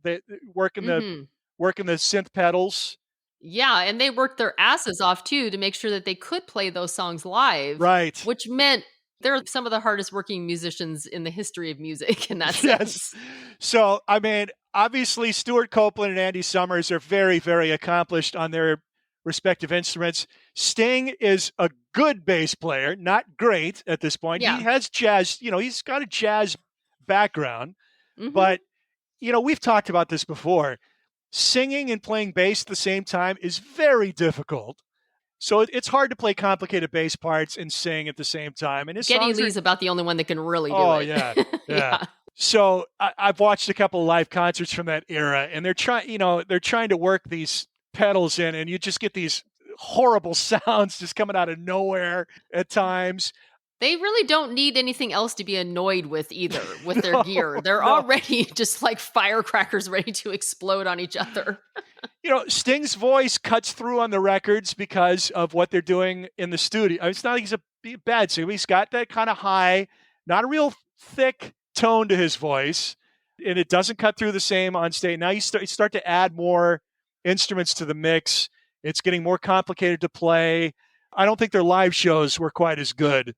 working the synth pedals. Yeah, and they worked their asses off too to make sure that they could play those songs live. Right. Which meant they're some of the hardest working musicians in the history of music in that sense. Yes. So, I mean, obviously Stuart Copeland and Andy Summers are very, very accomplished on their respective instruments. Sting is a good bass player, not great at this point. Yeah. He has jazz, he's got a jazz background, but, we've talked about this before. Singing and playing bass at the same time is very difficult. So it's hard to play complicated bass parts and sing at the same time. And Geddy Lee's about the only one that can really do it. Oh, yeah. So I've watched a couple of live concerts from that era, and they're trying to work these pedals in, and you just get these horrible sounds just coming out of nowhere at times. They really don't need anything else to be annoyed with either with their gear. They're already just like firecrackers ready to explode on each other. Sting's voice cuts through on the records because of what they're doing in the studio. It's not like he's a bad singer. He's got that kind of high, not a real thick tone to his voice, and it doesn't cut through the same on stage. Now you start to add more instruments to the mix. It's getting more complicated to play. I don't think their live shows were quite as good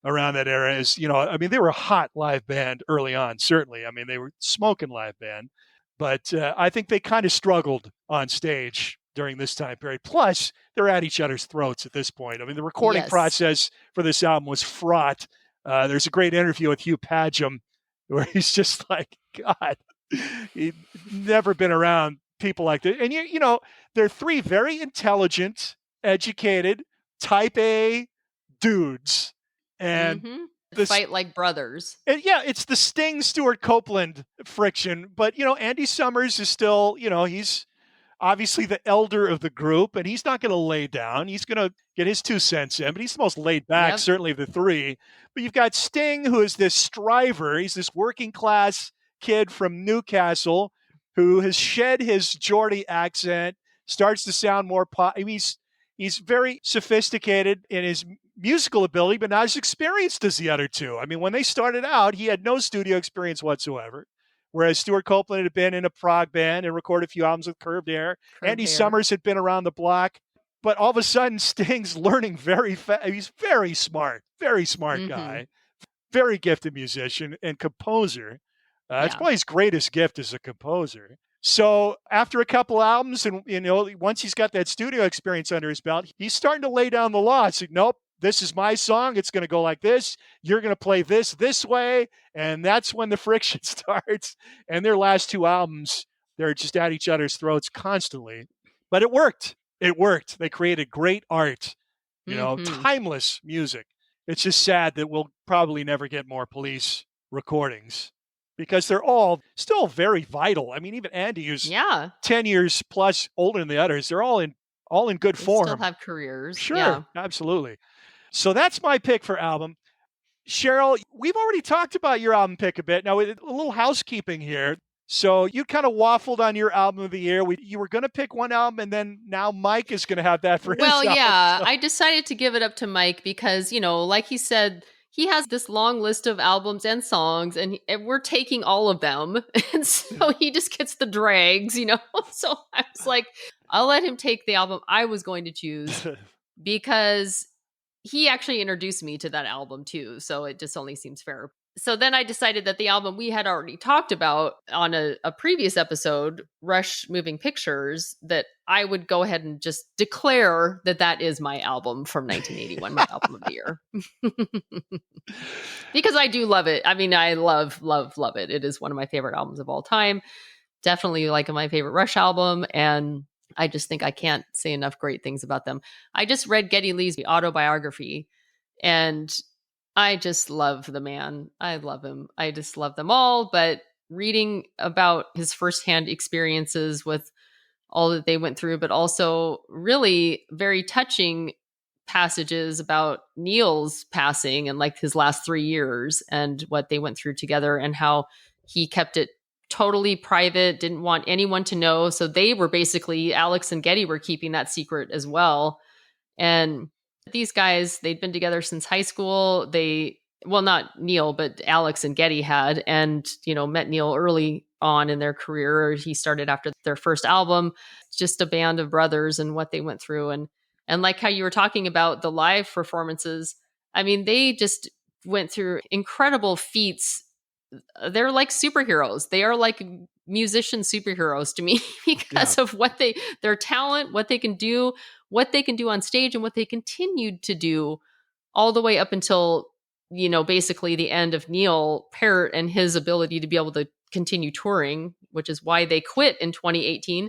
around that era as, I mean, they were a hot live band early on, certainly. I mean, they were smoking live band, but I think they kind of struggled on stage during this time period. Plus, they're at each other's throats at this point. I mean, the recording process for this album was fraught. There's a great interview with Hugh Padgham where he's just like, God, he'd never been around people like that. And, they're three very intelligent, educated, type A dudes. And fight like brothers. And it's the Sting Stuart Copeland friction. But, Andy Summers is still, he's obviously the elder of the group, and he's not going to lay down. He's going to get his 2 cents in, but he's the most laid back, certainly of the three. But you've got Sting, who is this striver. He's this working class kid from Newcastle who has shed his Geordie accent, starts to sound more pop. I mean, he's very sophisticated in his musical ability, but not as experienced as the other two. I mean, when they started out, he had no studio experience whatsoever. Whereas Stuart Copeland had been in a prog band and recorded a few albums with Curved Air. Andy Summers had been around the block. But all of a sudden, Sting's learning very fast. He's very smart guy. Very gifted musician and composer. It's probably his greatest gift as a composer. So after a couple albums and, once he's got that studio experience under his belt, he's starting to lay down the law. It's like, nope, this is my song. It's going to go like this. You're going to play this way. And that's when the friction starts. And their last 2 albums, they're just at each other's throats constantly. But it worked. They created great art, timeless music. It's just sad that we'll probably never get more Police recordings because they're all still very vital. I mean, even Andy, who's 10 years plus older than the others, they're all in good form. Still have careers. Sure, absolutely. So that's my pick for album. Cheryl, we've already talked about your album pick a bit. Now, a little housekeeping here. So you kind of waffled on your album of the year. You were going to pick one album, and then now Mike is going to have that for his album. Well, yeah, I decided to give it up to Mike because, like he said, he has this long list of albums and songs, and we're taking all of them. And so he just gets the drags, So I was like, I'll let him take the album I was going to choose because he actually introduced me to that album too. So it just only seems fair. So then I decided that the album we had already talked about on a previous episode, Rush Moving Pictures, that I would go ahead and just declare that is my album from 1981, my album of the year. Because I do love it. I mean, I love it. It is one of my favorite albums of all time. Definitely like my favorite Rush album. And I just think I can't say enough great things about them. I just read Geddy Lee's autobiography, and I just love the man. I love him. I just love them all. But reading about his firsthand experiences with all that they went through, but also really very touching passages about Neil's passing and like his last 3 years and what they went through together and how he kept it totally private, didn't want anyone to know. So they were basically, Alex and Geddy were keeping that secret as well. And these guys, they'd been together since high school. Well, not Neil, but Alex and Geddy had, and, met Neil early on in their career. He started after their first album, just a band of brothers and what they went through. And like how you were talking about the live performances, I mean, they just went through incredible feats. They're like superheroes. They are like musician superheroes to me because of their talent, what they can do on stage, and what they continued to do all the way up until, basically the end of Neil Peart and his ability to be able to continue touring, which is why they quit in 2018.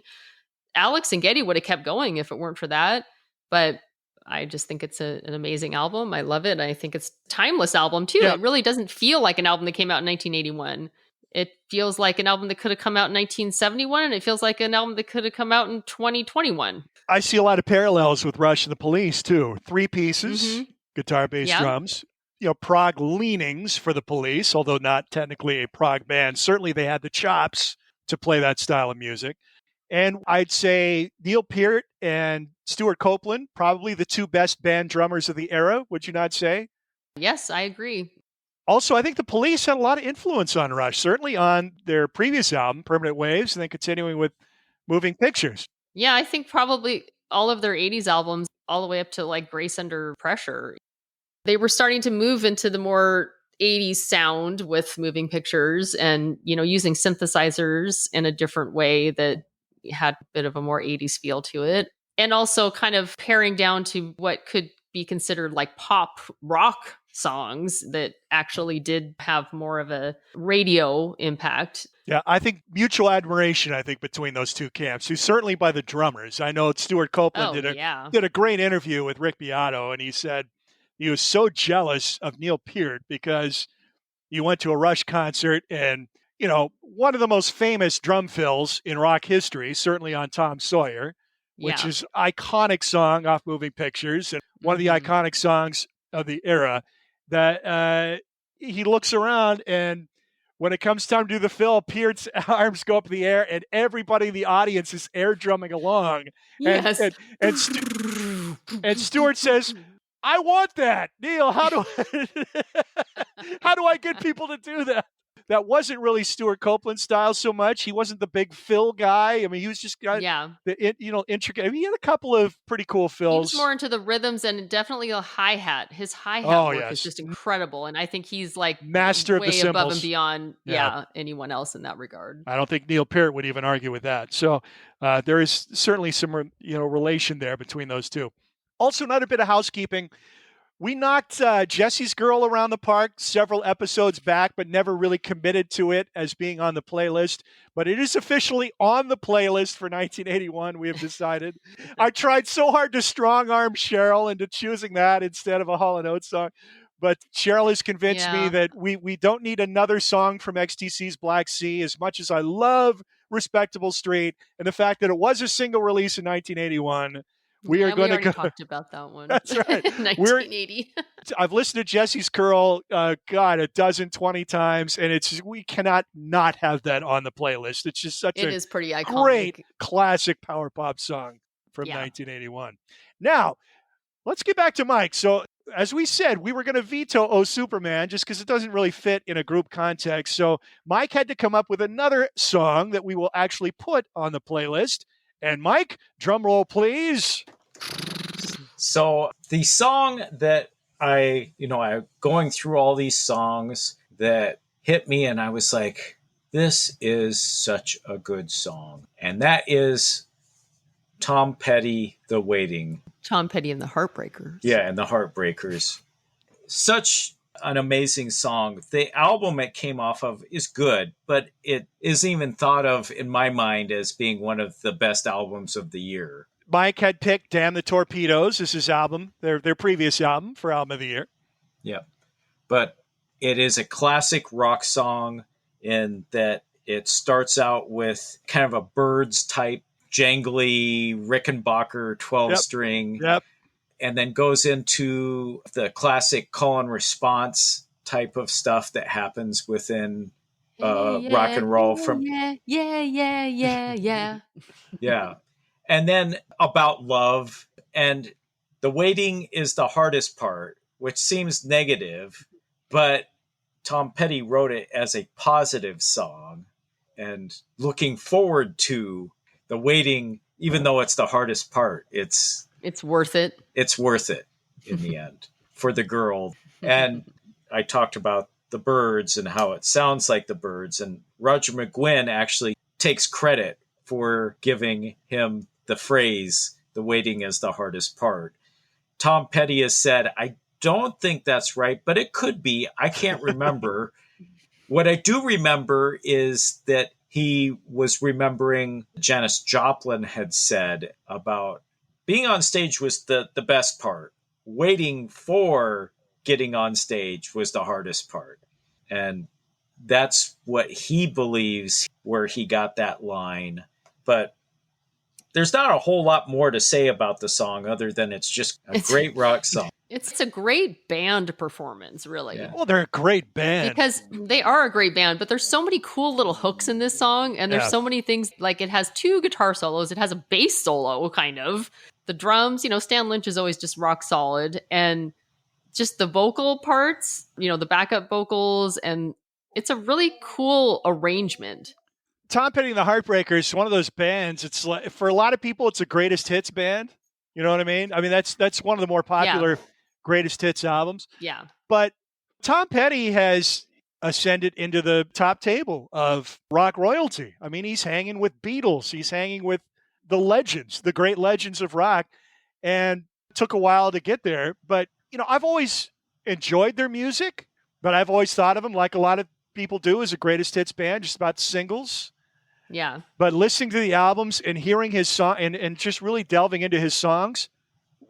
Alex and Geddy would have kept going if it weren't for that. But I just think it's an amazing album. I love it. I think it's a timeless album too. Yeah. It really doesn't feel like an album that came out in 1981. It feels like an album that could have come out in 1971, and it feels like an album that could have come out in 2021. I see a lot of parallels with Rush and the Police too. 3 pieces, guitar, bass, drums. Prog leanings for the Police, although not technically a prog band. Certainly they had the chops to play that style of music. And I'd say Neil Peart and Stuart Copeland, probably the 2 best band drummers of the era, would you not say? Yes, I agree. Also, I think the Police had a lot of influence on Rush, certainly on their previous album, Permanent Waves, and then continuing with Moving Pictures. Yeah, I think probably all of their 80s albums, all the way up to like Grace Under Pressure, they were starting to move into the more 80s sound with moving pictures and, using synthesizers in a different way that had a bit of a more 80s feel to it. And also kind of paring down to what could be considered like pop rock songs that actually did have more of a radio impact. Yeah, I think mutual admiration, between those two camps, who certainly by the drummers. I know Stuart Copeland did a great interview with Rick Beato, and he said he was so jealous of Neil Peart because you went to a Rush concert and, one of the most famous drum fills in rock history, certainly on Tom Sawyer, which is iconic song off Moving Pictures and one of the iconic songs of the era, that he looks around and when it comes time to do the fill, Peart's arms go up in the air and everybody in the audience is air drumming along. Yes. And Stuart says, I want that. Neil, how do I get people to do that? That wasn't really Stuart Copeland's style so much. He wasn't the big fill guy. I mean, he was just got the intricate. I mean, he had a couple of pretty cool fills. He was more into the rhythms and definitely a hi-hat. His hi-hat work is just incredible, and I think he's like master of the cymbals, above and beyond anyone else in that regard. I don't think Neil Peart would even argue with that. So there is certainly some relation there between those two. Also, another bit of housekeeping. We knocked Jesse's Girl around the park several episodes back, but never really committed to it as being on the playlist. But it is officially on the playlist for 1981, we have decided. I tried so hard to strong-arm Cheryl into choosing that instead of a Hall & Oates song. But Cheryl has convinced me that we don't need another song from XTC's Black Sea, as much as I love Respectable Street and the fact that it was a single release in 1981. We are going to go. Talked about that one. That's right. 1980. I've listened to Jesse's Girl, a dozen, 20 times, and we cannot not have that on the playlist. It's just such is pretty iconic. Great classic power pop song from 1981. Now, let's get back to Mike. So, as we said, we were going to veto Oh Superman just because it doesn't really fit in a group context. So, Mike had to come up with another song that we will actually put on the playlist. And Mike, drum roll, please. So the song that I going through all these songs that hit me and I was like, this is such a good song. And that is Tom Petty, The Waiting. Tom Petty and the Heartbreakers. Yeah, and the Heartbreakers. Such an amazing song. The album it came off of is good, but it isn't even thought of in my mind as being one of the best albums of the year. Mike had picked Damn the Torpedoes as his album, their previous album for Album of the Year. Yeah. But it is a classic rock song in that it starts out with kind of a Byrds type jangly Rickenbacker 12-string. Yep. And then goes into the classic call and response type of stuff that happens within rock and roll from yeah. Yeah. And then about love, and the waiting is the hardest part, which seems negative, but Tom Petty wrote it as a positive song and looking forward to the waiting, even though it's the hardest part. It's worth it. It's worth it in the end for the girl. And I talked about the Byrds and how it sounds like the Byrds. And Roger McGuinn actually takes credit for giving him the phrase, the waiting is the hardest part. Tom Petty has said, I don't think that's right, but it could be. I can't remember. What I do remember is that he was remembering Janis Joplin had said about being on stage was the best part. Waiting for getting on stage was the hardest part. And that's what he believes where he got that line. But there's not a whole lot more to say about the song other than it's just a great rock song. It's a great band performance, really. Yeah. Well, they're a great band. Because they are a great band, but there's so many cool little hooks in this song, and there's so many things, like it has 2 guitar solos, it has a bass solo, kind of. The drums, Stan Lynch is always just rock solid, and just the vocal parts, the backup vocals, and it's a really cool arrangement. Tom Petty and the Heartbreakers, one of those bands, it's like, for a lot of people, it's a greatest hits band. You know what I mean? I mean, that's one of the more popular greatest hits albums. Yeah. But Tom Petty has ascended into the top table of rock royalty. I mean, he's hanging with Beatles. He's hanging with the legends, the great legends of rock. And it took a while to get there. But, I've always enjoyed their music, but I've always thought of them, like a lot of people do, as a greatest hits band, just about singles. Yeah. But listening to the albums and hearing his song and just really delving into his songs,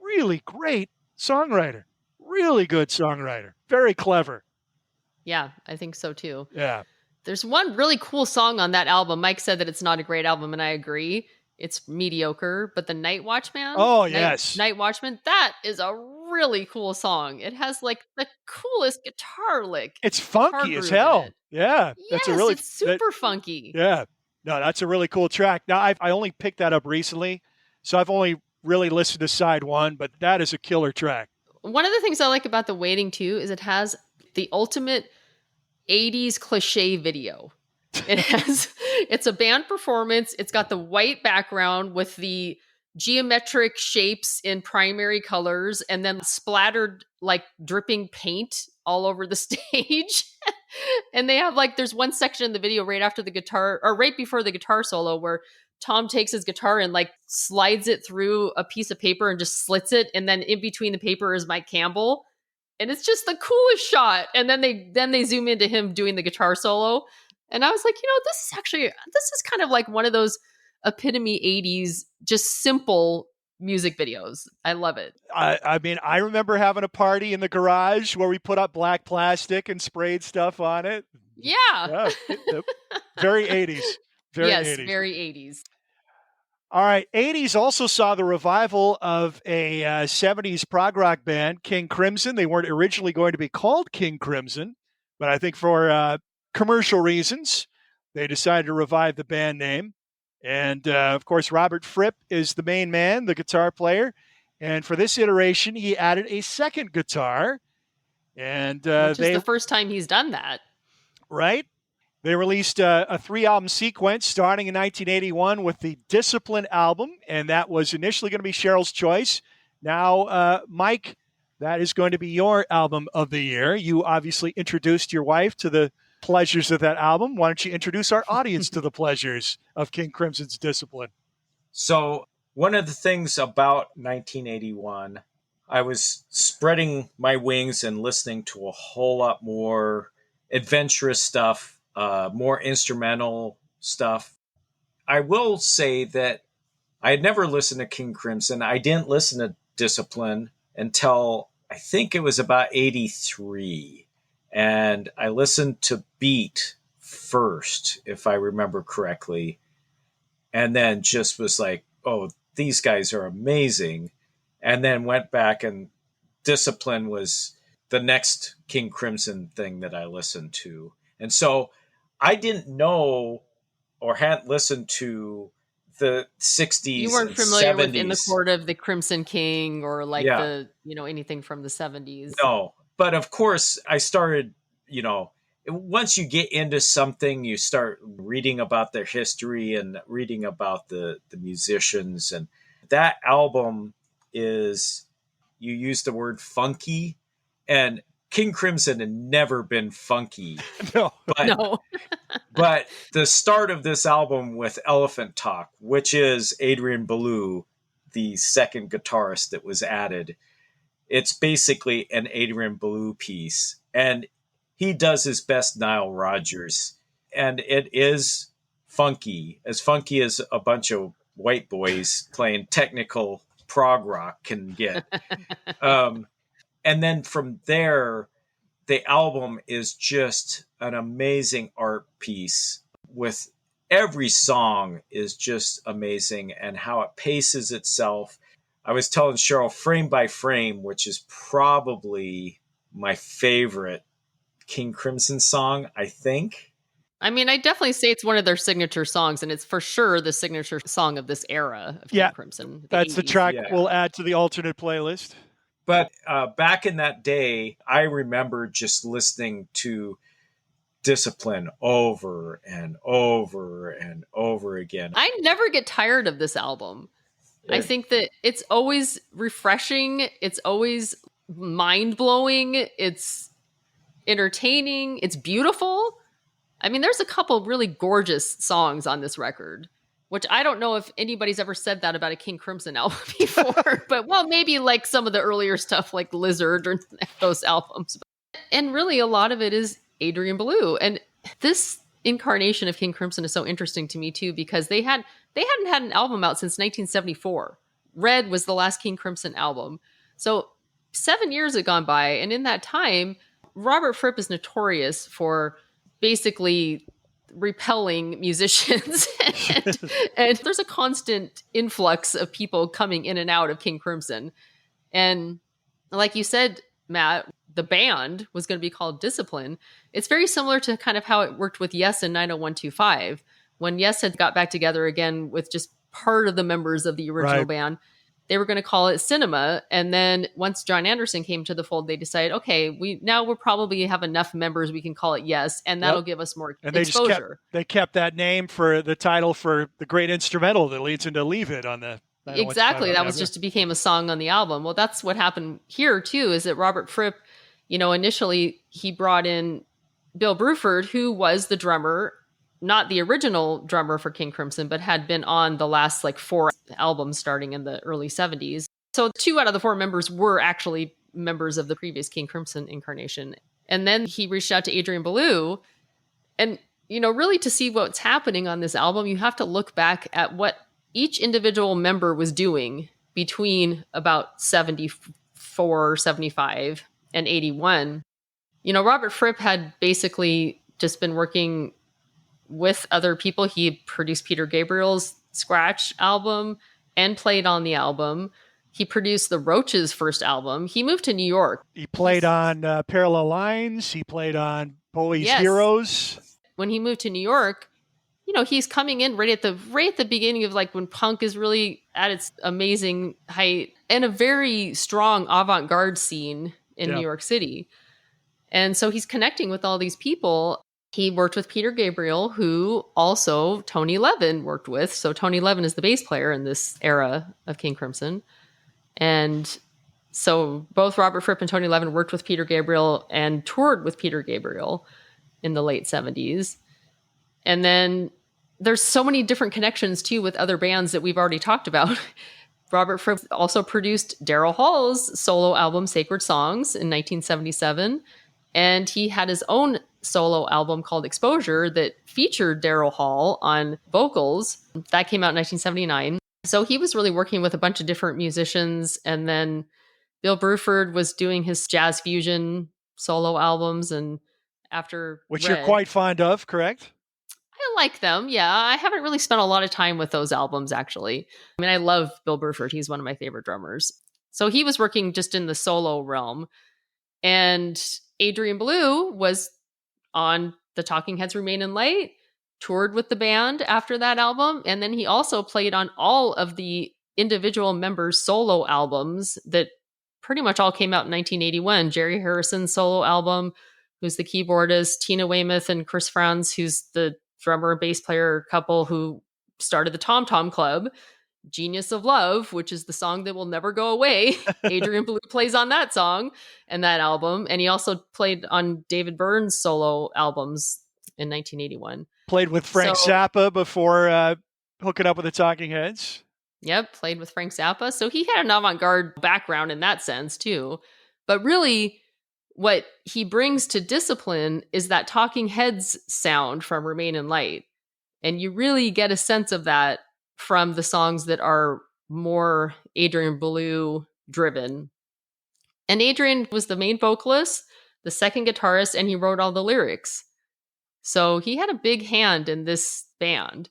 really great songwriter. Really good songwriter. Very clever. Yeah, I think so too. Yeah. There's one really cool song on that album. Mike said that it's not a great album, and I agree. It's mediocre, but the Night Watchman. Oh, yes. Night Watchman. That is a really cool song. It has like the coolest guitar lick. It's funky as hell. Yeah. Yes, it's super funky. Yeah. No, that's a really cool track. Now, I only picked that up recently, so I've only really listened to side one, but that is a killer track. One of the things I like about The Waiting too is it has the ultimate 80s cliche video. It's a band performance. It's got the white background with the geometric shapes in primary colors and then splattered like dripping paint all over the stage. And they have there's one section in the video right after the guitar or right before the guitar solo where Tom takes his guitar and slides it through a piece of paper and just slits it. And then in between the paper is Mike Campbell. And it's just the coolest shot. And then they zoom into him doing the guitar solo. And I was like, this is kind of like one of those epitome 80s, just simple music videos. I love it. I mean, I remember having a party in the garage where we put up black plastic and sprayed stuff on it. Yeah. Very 80s. Yes, 80s. very 80s. All right. 80s also saw the revival of a 70s prog rock band, King Crimson. They weren't originally going to be called King Crimson, but I think for commercial reasons, they decided to revive the band name. And, of course, Robert Fripp is the main man, the guitar player. And for this iteration, he added a second guitar. And which is the first time he's done that. Right. They released a 3-album sequence starting in 1981 with the Discipline album, and that was initially going to be Cheryl's choice. Now, Mike, that is going to be your album of the year. You obviously introduced your wife to the pleasures of that album. Why don't you introduce our audience to the pleasures of King Crimson's Discipline? So one of the things about 1981, I was spreading my wings and listening to a whole lot more adventurous stuff. More instrumental stuff. I will say that I had never listened to King Crimson. I didn't listen to Discipline until I think it was about 83. And I listened to Beat first, if I remember correctly. And then just was like, oh, these guys are amazing. And then went back and Discipline was the next King Crimson thing that I listened to. And so I didn't know or hadn't listened to the 60s. You weren't and familiar 70s. with In the Court of the Crimson King or the anything from the 70s. No, but of course I started, once you get into something, you start reading about their history and reading about the musicians. And that album is, you use the word funky, and King Crimson had never been funky. No. But the start of this album with Elephant Talk, which is Adrian Belew, the second guitarist that was added, it's basically an Adrian Belew piece. And he does his best Nile Rodgers. And it is funky as a bunch of white boys playing technical prog rock can get. And then from there, the album is just an amazing art piece with every song is just amazing and how it paces itself. I was telling Cheryl, Frame by Frame, which is probably my favorite King Crimson song, I think. I mean, I definitely say it's one of their signature songs, and it's for sure the signature song of this era of King Crimson. That's 80s. The track we'll add to the alternate playlist. But back in that day, I remember just listening to Discipline over and over and over again. I never get tired of this album. I think that it's always refreshing. It's always mind-blowing. It's entertaining. It's beautiful. I mean, there's a couple really gorgeous songs on this record, which I don't know if anybody's ever said that about a King Crimson album before, but well, maybe like some of the earlier stuff like Lizard or those albums. And really a lot of it is Adrian Belew. And this incarnation of King Crimson is so interesting to me too, because they hadn't had an album out since 1974. Red was the last King Crimson album. So 7 years had gone by. And in that time, Robert Fripp is notorious for basically repelling musicians. and there's a constant influx of people coming in and out of King Crimson. And like you said, Matt, the band was going to be called Discipline. It's very similar to kind of how it worked with Yes and 90125. When Yes had got back together again with just part of the members of the original band, they were going to call it Cinema. And then once John Anderson came to the fold, they decided, okay, we'll probably have enough members, we can call it Yes, and that'll give us more exposure. They kept that name for the title for the great instrumental that leads into Leave It on the... Exactly. That was just became a song on the album. Well, that's what happened here too, is that Robert Fripp, initially he brought in Bill Bruford, who was the drummer, not the original drummer for King Crimson, but had been on the last 4 albums starting in the early 70s. So 2 out of the 4 members were actually members of the previous King Crimson incarnation. And then he reached out to Adrian Belew. And, really to see what's happening on this album, you have to look back at what each individual member was doing between about 74, 75, and 81. Robert Fripp had basically just been working with other people. He produced Peter Gabriel's Scratch album and played on the album. He produced the Roaches' first album. He moved to New York. He played on Parallel Lines. He played on Bowie's Heroes. When he moved to New York, he's coming in right at the beginning of when punk is really at its amazing height, and a very strong avant-garde scene in New York City. And so he's connecting with all these people. He worked with Peter Gabriel, who also Tony Levin worked with. So Tony Levin is the bass player in this era of King Crimson. And so both Robert Fripp and Tony Levin worked with Peter Gabriel and toured with Peter Gabriel in the late 70s. And then there's so many different connections too with other bands that we've already talked about. Robert Fripp also produced Daryl Hall's solo album Sacred Songs in 1977. And he had his own solo album called Exposure that featured Daryl Hall on vocals. That came out in 1979. So he was really working with a bunch of different musicians. And then Bill Bruford was doing his jazz fusion solo albums. And after Which you're quite fond of, correct? I like them. Yeah. I haven't really spent a lot of time with those albums, actually. I mean, I love Bill Bruford. He's one of my favorite drummers. So he was working just in the solo realm. And Adrian Belew was on the Talking Heads' Remain in Light, toured with the band after that album. And then he also played on all of the individual members' solo albums that pretty much all came out in 1981. Jerry Harrison's solo album, who's the keyboardist, Tina Weymouth and Chris Franz, who's the drummer and bass player couple who started the Tom Tom Club. Genius of Love, which is the song that will never go away. Adrian Belew plays on that song and that album. And he also played on David Byrne's solo albums in 1981. Played with Frank Zappa before hooking up with the Talking Heads. Yep, played with Frank Zappa. So he had an avant-garde background in that sense too. But really, what he brings to Discipline is that Talking Heads sound from Remain in Light. And you really get a sense of that from the songs that are more Adrian Belew driven. And Adrian was the main vocalist, the second guitarist, and he wrote all the lyrics. So he had a big hand in this band,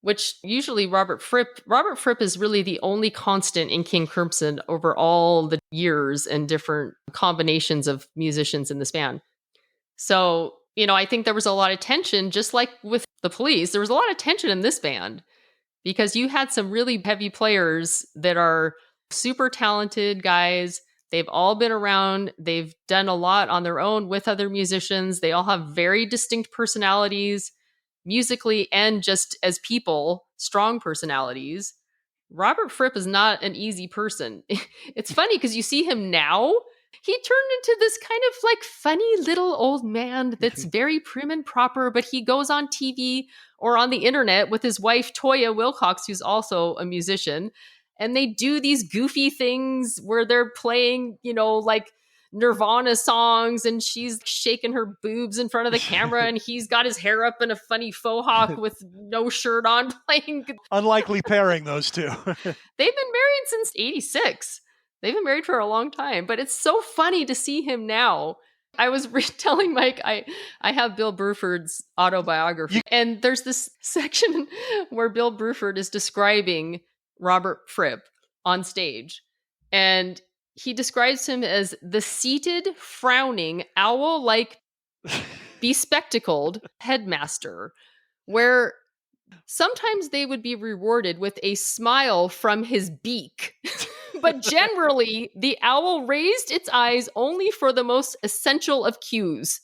which usually Robert Fripp is really the only constant in King Crimson over all the years and different combinations of musicians in this band. So, I think there was a lot of tension, just like with the Police, there was a lot of tension in this band. Because you had some really heavy players that are super talented guys. They've all been around. They've done a lot on their own with other musicians. They all have very distinct personalities, musically and just as people, strong personalities. Robert Fripp is not an easy person. It's funny because you see him now, he turned into this kind of like funny little old man that's very prim and proper, but he goes on TV or on the internet with his wife, Toya Wilcox, who's also a musician. And they do these goofy things where they're playing, like Nirvana songs, and she's shaking her boobs in front of the camera, and he's got his hair up in a funny faux hawk with no shirt on playing. Unlikely pairing, those two. They've been married since 86. They've been married for a long time, but it's so funny to see him now. I was telling Mike, I have Bill Bruford's autobiography, and there's this section where Bill Bruford is describing Robert Fripp on stage, and he describes him as the seated, frowning, owl-like, bespectacled headmaster, where sometimes they would be rewarded with a smile from his beak. But generally, the owl raised its eyes only for the most essential of cues.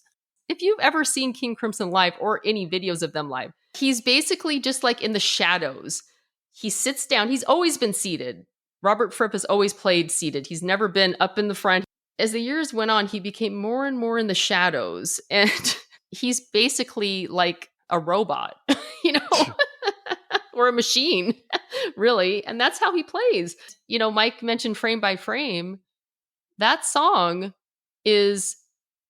If you've ever seen King Crimson live or any videos of them live, he's basically just like in the shadows. He sits down. He's always been seated. Robert Fripp has always played seated. He's never been up in the front. As the years went on, he became more and more in the shadows. And he's basically like a robot, or a machine, really. And that's how he plays. Mike mentioned Frame by Frame. That song is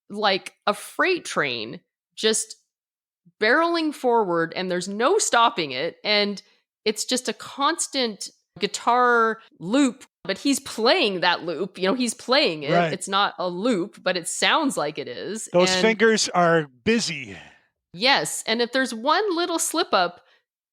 like a freight train just barreling forward, and there's no stopping it. And it's just a constant guitar loop, but he's playing that loop. He's playing it. Right. It's not a loop, but it sounds like it is. Those fingers are busy. Yes. And if there's one little slip up,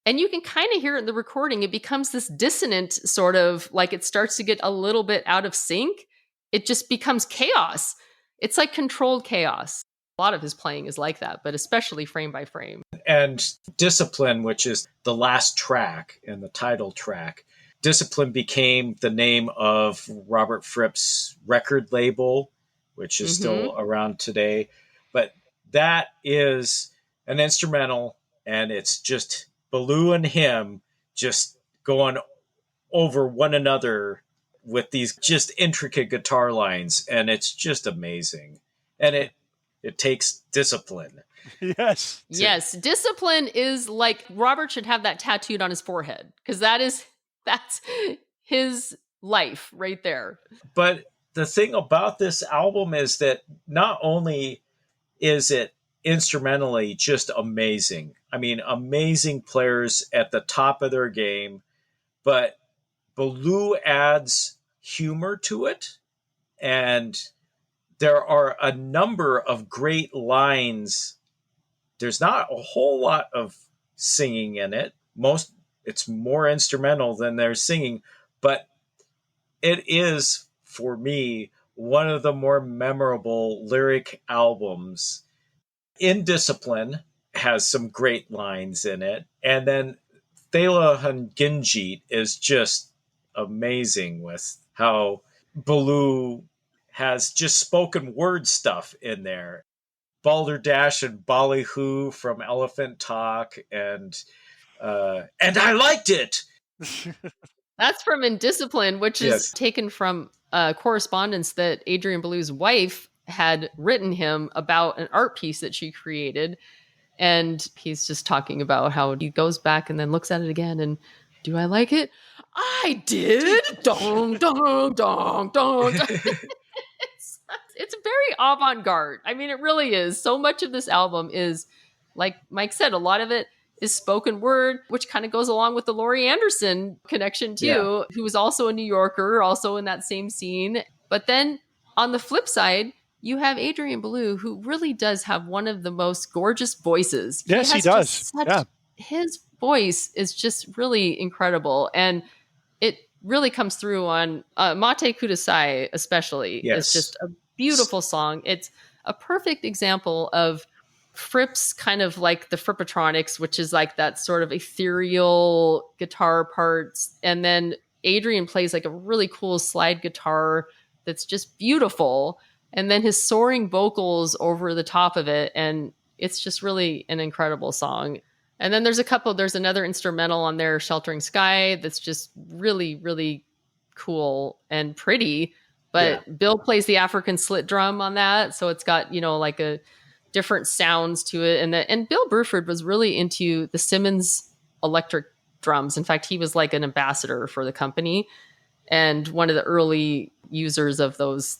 and you can kind of hear it in the recording, it becomes this dissonant sort of, like it starts to get a little bit out of sync. It just becomes chaos. It's like controlled chaos. A lot of his playing is like that, but especially Frame by Frame. And Discipline, which is the last track and the title track, Discipline became the name of Robert Fripp's record label, which is still around today. But that is an instrumental, and it's just Ballou and him just going over one another with these just intricate guitar lines, and it's just amazing. And it takes discipline. Yes. Yes. Discipline is like, Robert should have that tattooed on his forehead, because that's his life right there. But the thing about this album is that not only is it instrumentally just amazing, I mean, amazing players at the top of their game, but Ballou adds humor to it. And there are a number of great lines. There's not a whole lot of singing in it. It's more instrumental than they're singing, but it is, for me, one of the more memorable lyric albums. In Discipline has some great lines in it. And then Thela Hunginjeet is just amazing with how Ballou has just spoken word stuff in there. Balderdash and Ballyhoo from Elephant Talk, and I liked it. That's from In Discipline, which is taken from correspondence that Adrian Ballou's wife had written him about an art piece that she created. And he's just talking about how he goes back and then looks at it again. And do I like it? I did. Dong, dong, dong, dong. It's very avant-garde. I mean, it really is. So much of this album is, like Mike said, a lot of it is spoken word, which kind of goes along with the Laurie Anderson connection too, who was also a New Yorker, also in that same scene. But then on the flip side, you have Adrian Ballou, who really does have one of the most gorgeous voices. Yes, he does. His voice is just really incredible. And it really comes through on Mate Kudasai, especially. Yes. It's just a beautiful song. It's a perfect example of Fripp's kind of like the Frippatronics, which is like that sort of ethereal guitar parts. And then Adrian plays like a really cool slide guitar that's just beautiful. And then his soaring vocals over the top of it. And it's just really an incredible song. And then there's another instrumental on there, Sheltering Sky, that's just really, really cool and pretty. But Bill plays the African slit drum on that. So it's got, like a different sounds to it. And Bill Bruford was really into the Simmons electric drums. In fact, he was like an ambassador for the company and one of the early users of those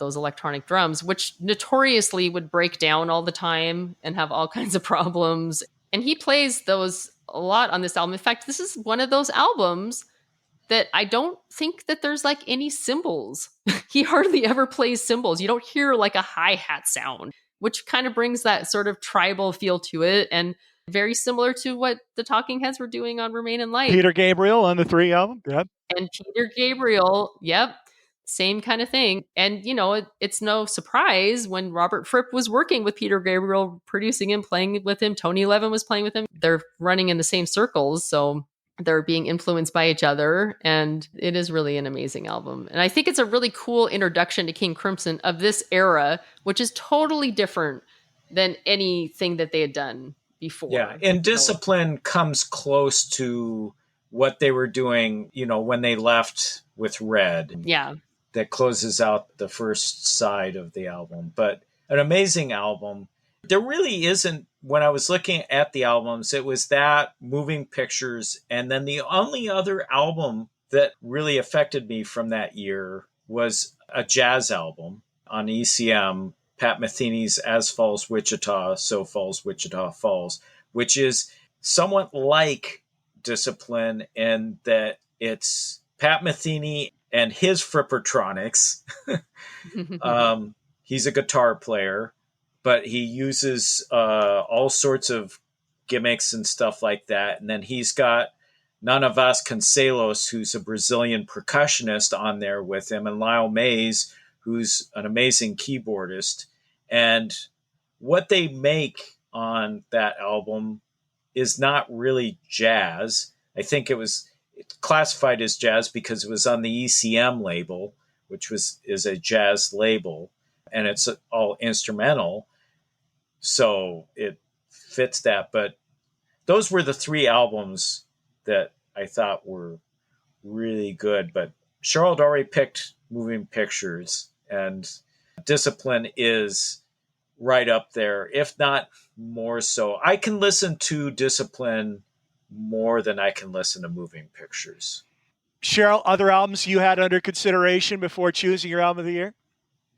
electronic drums, which notoriously would break down all the time and have all kinds of problems. And he plays those a lot on this album. In fact, this is one of those albums that I don't think that there's like any cymbals. He hardly ever plays cymbals. You don't hear like a hi-hat sound, which kind of brings that sort of tribal feel to it. And very similar to what the Talking Heads were doing on Remain in Light. Peter Gabriel on the 3 album. Yep. And Peter Gabriel. Yep. Same kind of thing. And, it's no surprise when Robert Fripp was working with Peter Gabriel, producing him, playing with him. Tony Levin was playing with him. They're running in the same circles. So they're being influenced by each other. And it is really an amazing album. And I think it's a really cool introduction to King Crimson of this era, which is totally different than anything that they had done before. Yeah. And Discipline comes close to what they were doing, when they left with Red. Yeah. That closes out the first side of the album. But an amazing album. There really isn't, when I was looking at the albums, it was that, Moving Pictures, and then the only other album that really affected me from that year was a jazz album on ECM, Pat Metheny's As Falls Wichita, So Falls Wichita Falls, which is somewhat like Discipline in that it's Pat Metheny and his Frippertronics. He's a guitar player, but he uses all sorts of gimmicks and stuff like that. And then he's got Nana Vasconcelos, who's a Brazilian percussionist, on there with him, and Lyle Mays, who's an amazing keyboardist. And what they make on that album is not really jazz. I think it's classified as jazz because it was on the ECM label, which is a jazz label, and it's all instrumental. So it fits that. But those were the 3 albums that I thought were really good. But Charlotte already picked Moving Pictures, and Discipline is right up there, if not more so. I can listen to Discipline more than I can listen to Moving Pictures. Cheryl, other albums you had under consideration before choosing your album of the year?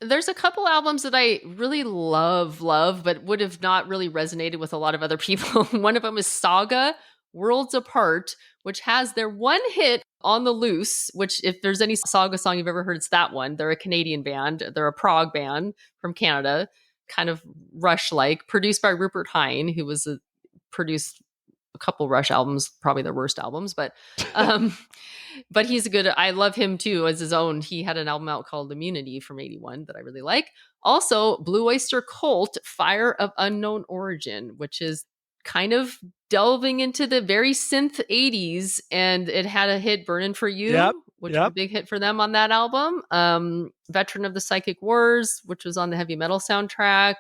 There's a couple albums that I really love, but would have not really resonated with a lot of other people. One of them is Saga, Worlds Apart, which has their one hit, On the Loose, which if there's any Saga song you've ever heard, it's that one. They're a Canadian band. They're a prog band from Canada, kind of Rush-like, produced by Rupert Hine, who was produced a couple Rush albums, probably their worst albums, but he's good. I love him too as his own. He had an album out called Immunity from 81 that I really like. Also, Blue Oyster Cult, Fire of Unknown Origin, which is kind of delving into the very synth 80s, and it had a hit, Burnin' For You, which was a big hit for them on that album. Veteran of the Psychic Wars, which was on the heavy metal soundtrack,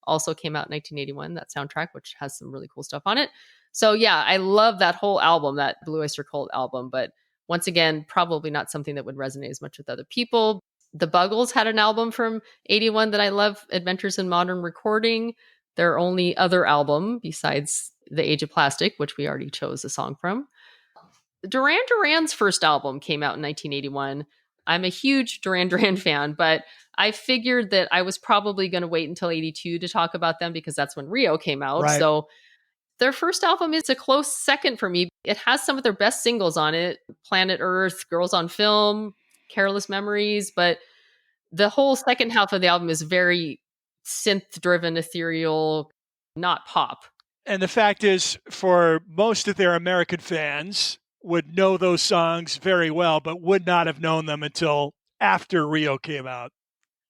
also came out in 1981, that soundtrack, which has some really cool stuff on it. So yeah, I love that whole album, that Blue Oyster Cult album, but once again, probably not something that would resonate as much with other people. The Buggles had an album from 81 that I love, Adventures in Modern Recording, their only other album besides The Age of Plastic, which we already chose a song from. Duran Duran's first album came out in 1981. I'm a huge Duran Duran fan, but I figured that I was probably going to wait until 82 to talk about them because that's when Rio came out. Right. So their first album is a close second for me. It has some of their best singles on it, Planet Earth, Girls on Film, Careless Memories, but the whole second half of the album is very synth-driven, ethereal, not pop. And the fact is, for most of their American fans, would know those songs very well, but would not have known them until after Rio came out.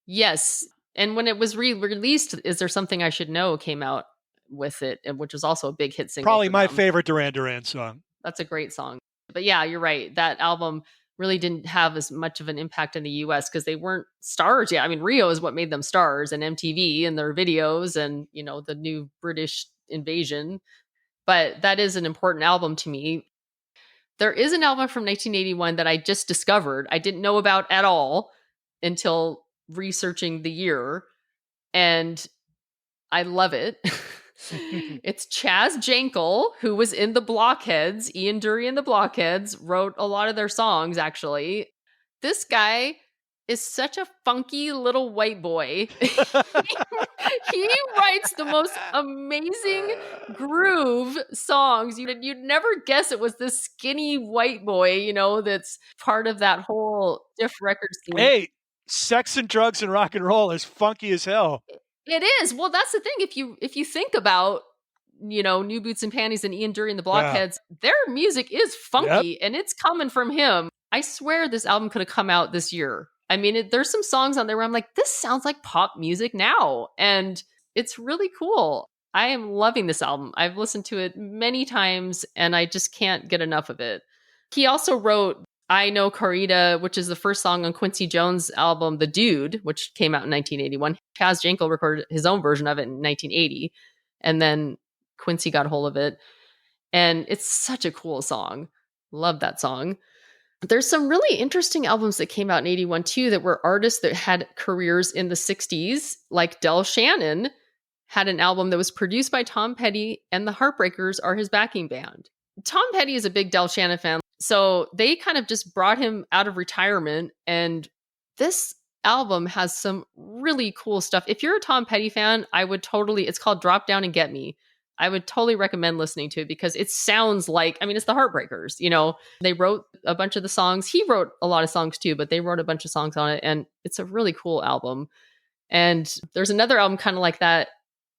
Yes. And when it was re-released, Is There Something I Should Know came out with it, which was also a big hit single. Probably my favorite Duran Duran song. That's a great song. But yeah, you're right. That album really didn't have as much of an impact in the US because they weren't stars yet. I mean, Rio is what made them stars, and MTV and their videos and, the new British invasion. but that is an important album to me. There is an album from 1981 that I just discovered. I didn't know about at all until researching the year, and I love it. It's Chaz Jankel, who was in the Blockheads. Ian Dury and the Blockheads wrote a lot of their songs, actually. This guy is such a funky little white boy. He writes the most amazing groove songs. You'd never guess it was this skinny white boy, that's part of that whole diff record scene. Hey, sex and drugs and rock and roll is funky as hell. It is. Well, that's the thing. If you think about, New Boots and Panties and Ian Dury and the Blockheads, their music is funky, and it's coming from him. I swear this album could have come out this year. I mean, there's some songs on there where I'm like, this sounds like pop music now. And it's really cool. I am loving this album. I've listened to it many times and I just can't get enough of it. He also wrote I Know Corrida, which is the first song on Quincy Jones' album, The Dude, which came out in 1981. Chaz Jankel recorded his own version of it in 1980. And then Quincy got a hold of it. And it's such a cool song. Love that song. There's some really interesting albums that came out in 81 too that were artists that had careers in the 60s, like Del Shannon had an album that was produced by Tom Petty, and the Heartbreakers are his backing band. Tom Petty is a big Del Shannon fan, so they kind of just brought him out of retirement, and this album has some really cool stuff. If you're a Tom Petty fan, it's called Drop Down and Get Me. I would totally recommend listening to it because it sounds like, it's the Heartbreakers, they wrote a bunch of the songs. He wrote a lot of songs too, but they wrote a bunch of songs on it, and it's a really cool album. And there's another album kind of like that,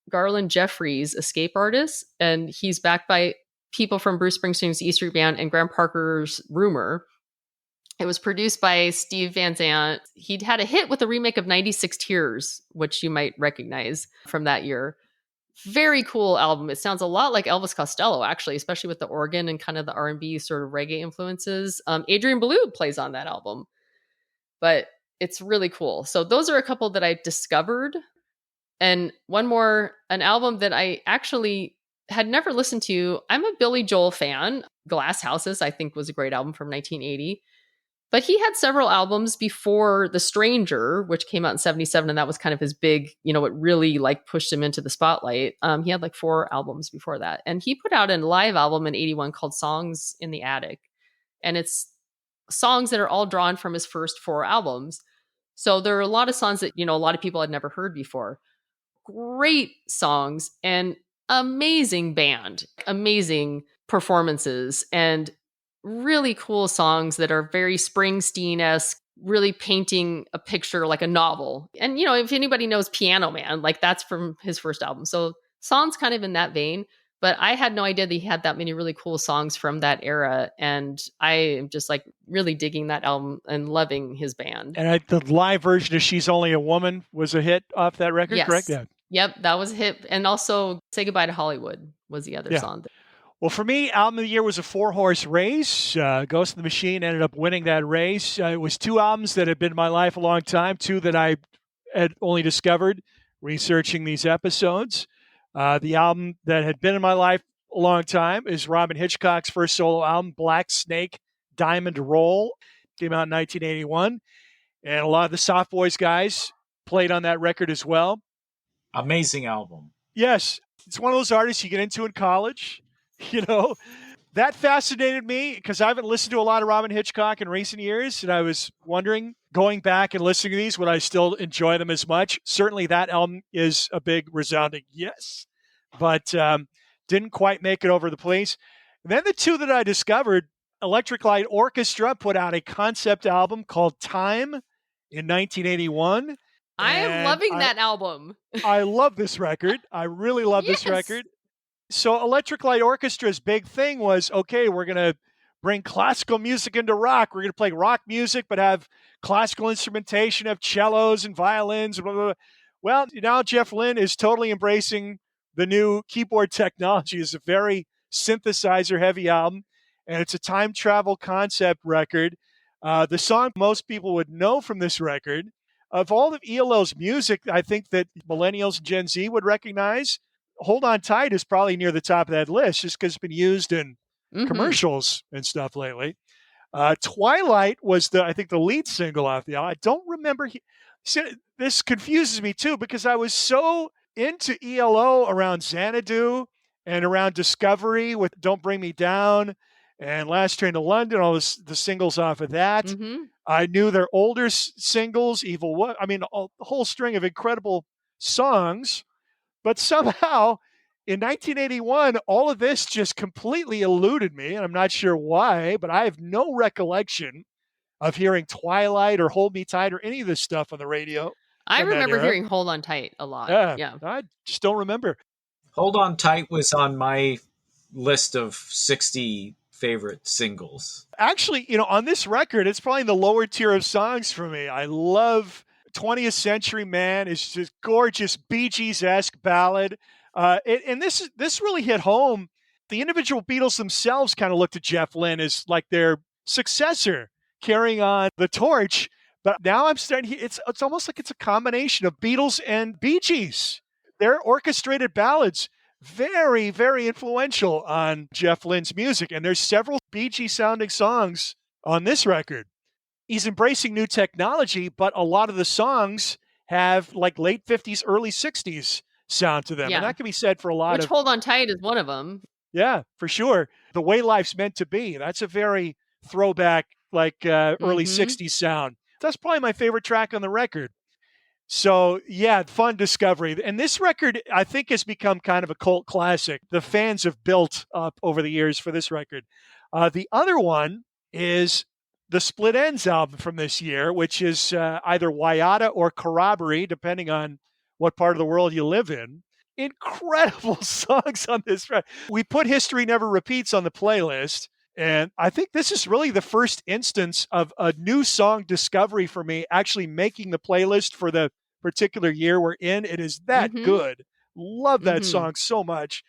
Garland Jeffries, Escape Artist, and he's backed by people from Bruce Springsteen's E Street Band and Graham Parker's Rumor. It was produced by Steve Van Zandt. He'd had a hit with a remake of 96 Tears, which you might recognize from that year. Very cool album. It sounds a lot like Elvis Costello, actually, especially with the organ and kind of the R&B sort of reggae influences. Adrian Belew plays on that album, but it's really cool. So those are a couple that I discovered. And one more, an album that I actually had never listened to. I'm a Billy Joel fan. Glass Houses, I think, was a great album from 1980. But he had several albums before The Stranger, which came out in 77. And that was kind of his big, what really pushed him into the spotlight. He had 4 albums before that. And he put out a live album in 81 called Songs in the Attic. And it's songs that are all drawn from his first 4 albums. So there are a lot of songs that, a lot of people had never heard before. Great songs and amazing band, amazing performances, and really cool songs that are very Springsteen-esque, really painting a picture like a novel. And, if anybody knows Piano Man, that's from his first album. So songs kind of in that vein, but I had no idea that he had that many really cool songs from that era. And I am just really digging that album and loving his band. And the live version of She's Only a Woman was a hit off that record, yes. Correct? Yeah. Yep, that was a hit. And also Say Goodbye to Hollywood was the other song. Well, for me, album of the year was a 4-horse race. Ghost in the Machine ended up winning that race. It was 2 albums that had been in my life a long time, 2 that I had only discovered researching these episodes. The album that had been in my life a long time is Robin Hitchcock's first solo album, Black Snake Diamond Roll. Came out in 1981. And a lot of the Soft Boys guys played on that record as well. Amazing album. Yes. It's one of those artists you get into in college. That fascinated me because I haven't listened to a lot of Robin Hitchcock in recent years. And I was wondering, going back and listening to these, would I still enjoy them as much? Certainly that album is a big resounding yes, but didn't quite make it over the place. And then the 2 that I discovered, Electric Light Orchestra put out a concept album called Time in 1981. I am loving that album. I love this record. I really love this record. So Electric Light Orchestra's big thing was, okay, we're going to bring classical music into rock. We're going to play rock music, but have classical instrumentation, have cellos and violins. Blah, blah, blah. Well, now Jeff Lynne is totally embracing the new keyboard technology. It's a very synthesizer-heavy album, and it's a time travel concept record. The song most people would know from this record, of all of ELO's music, I think that millennials and Gen Z would recognize, Hold On Tight is probably near the top of that list just because it's been used in commercials and stuff lately. Twilight was I think the lead single off the album. I don't remember. This confuses me too because I was so into ELO around Xanadu and around Discovery with Don't Bring Me Down and Last Train to London, all the singles off of that. Mm-hmm. I knew their older singles, Evil What. I mean, a whole string of incredible songs. But somehow in 1981, all of this just completely eluded me. And I'm not sure why, but I have no recollection of hearing Twilight or Hold Me Tight or any of this stuff on the radio. I remember hearing Hold On Tight a lot. Yeah. I just don't remember. Hold On Tight was on my list of 60 favorite singles. Actually, on this record, it's probably in the lower tier of songs for me. I love 20th Century Man. It's just gorgeous Bee Gees-esque ballad. And this really hit home. The individual Beatles themselves kind of looked at Jeff Lynne as like their successor, carrying on the torch. But now I'm starting to it's almost like it's a combination of Beatles and Bee Gees. They're orchestrated ballads, very, very influential on Jeff Lynne's music. And there's several Bee Gees sounding songs on this record. He's embracing new technology, but a lot of the songs have like late 50s, early 60s sound to them. Yeah. And that can be said for a lot Which Hold On Tight is one of them. Yeah, for sure. The Way Life's Meant to Be. That's a very throwback, like early 60s sound. That's probably my favorite track on the record. So, yeah, fun discovery. And this record, I think, has become kind of a cult classic. The fans have built up over the years for this record. The other one is the Split Enz album from this year, which is either Waiata or Corroboree, depending on what part of the world you live in. Incredible songs on this record. We put History Never Repeats on the playlist. And I think this is really the first instance of a new song discovery for me actually making the playlist for the particular year we're in. It is that good. Love that song so much.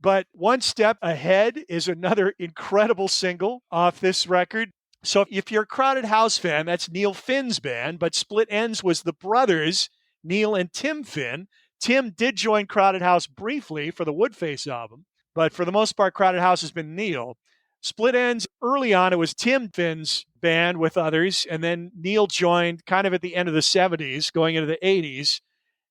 But One Step Ahead is another incredible single off this record. So if you're a Crowded House fan, that's Neil Finn's band, but Split Enz was the brothers, Neil and Tim Finn. Tim did join Crowded House briefly for the Woodface album, but for the most part, Crowded House has been Neil. Split Enz, early on, it was Tim Finn's band with others, and then Neil joined kind of at the end of the 70s, going into the 80s.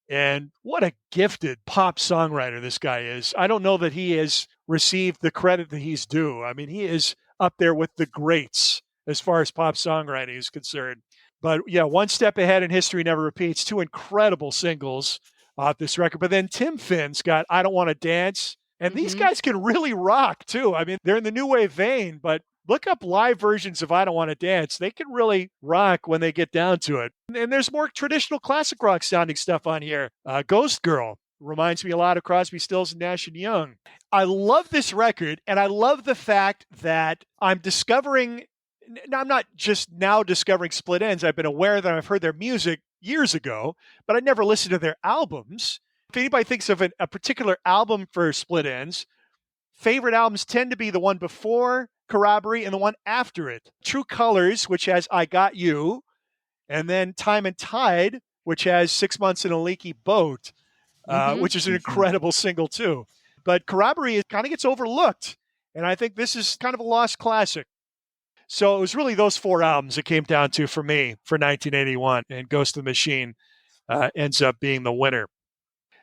And what a gifted pop songwriter this guy is. I don't know that he has received the credit that he's due. I mean, he is up there with the greats as far as pop songwriting is concerned. But yeah, One Step Ahead and History Never Repeats, two incredible singles off this record. But then Tim Finn's got I Don't Want to Dance. And these guys can really rock, too. I mean, they're in the new wave vein, but look up live versions of I Don't Want to Dance. They can really rock when they get down to it. And there's more traditional classic rock sounding stuff on here. Ghost Girl reminds me a lot of Crosby, Stills, and Nash & Young. I love this record, and I love the fact that I'm discovering, I'm not just now discovering Split Enz. I've been aware that I've heard their music years ago, but I never listened to their albums. If anybody thinks of a particular album for Split Enz, favorite albums tend to be the one before Corroboree and the one after it. True Colors, which has I Got You, and then Time and Tide, which has 6 Months in a Leaky Boat, which is an incredible single too. But Corroboree kind of gets overlooked, and I think this is kind of a lost classic. So it was really those four albums it came down to for me for 1981, and Ghost of the Machine ends up being the winner.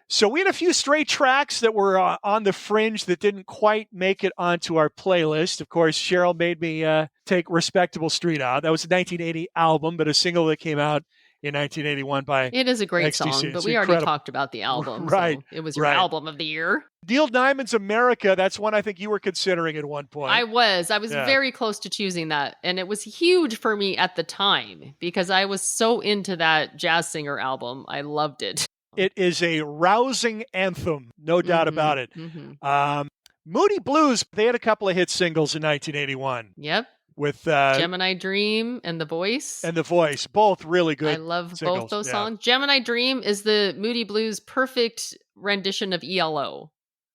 So we had a few stray tracks that were on the fringe that didn't quite make it onto our playlist. Of course, Cheryl made me take Respectable Street out. That was a 1980 album, but a single that came out in 1981 by It is a great XTC. song, but It's we incredible. already talked about the album. Right. So it was your album of the year. Neil Diamond's America, that's one I think you were considering at one point. I was very close to choosing that. And it was huge for me at the time because I was so into that jazz singer album. I loved it. It is a rousing anthem, no doubt about it. Moody Blues, they had a couple of hit singles in 1981. Yep. With Gemini Dream and The Voice. And The Voice, both really good. I love singles. both those songs. Gemini Dream is the Moody Blues' perfect rendition of ELO.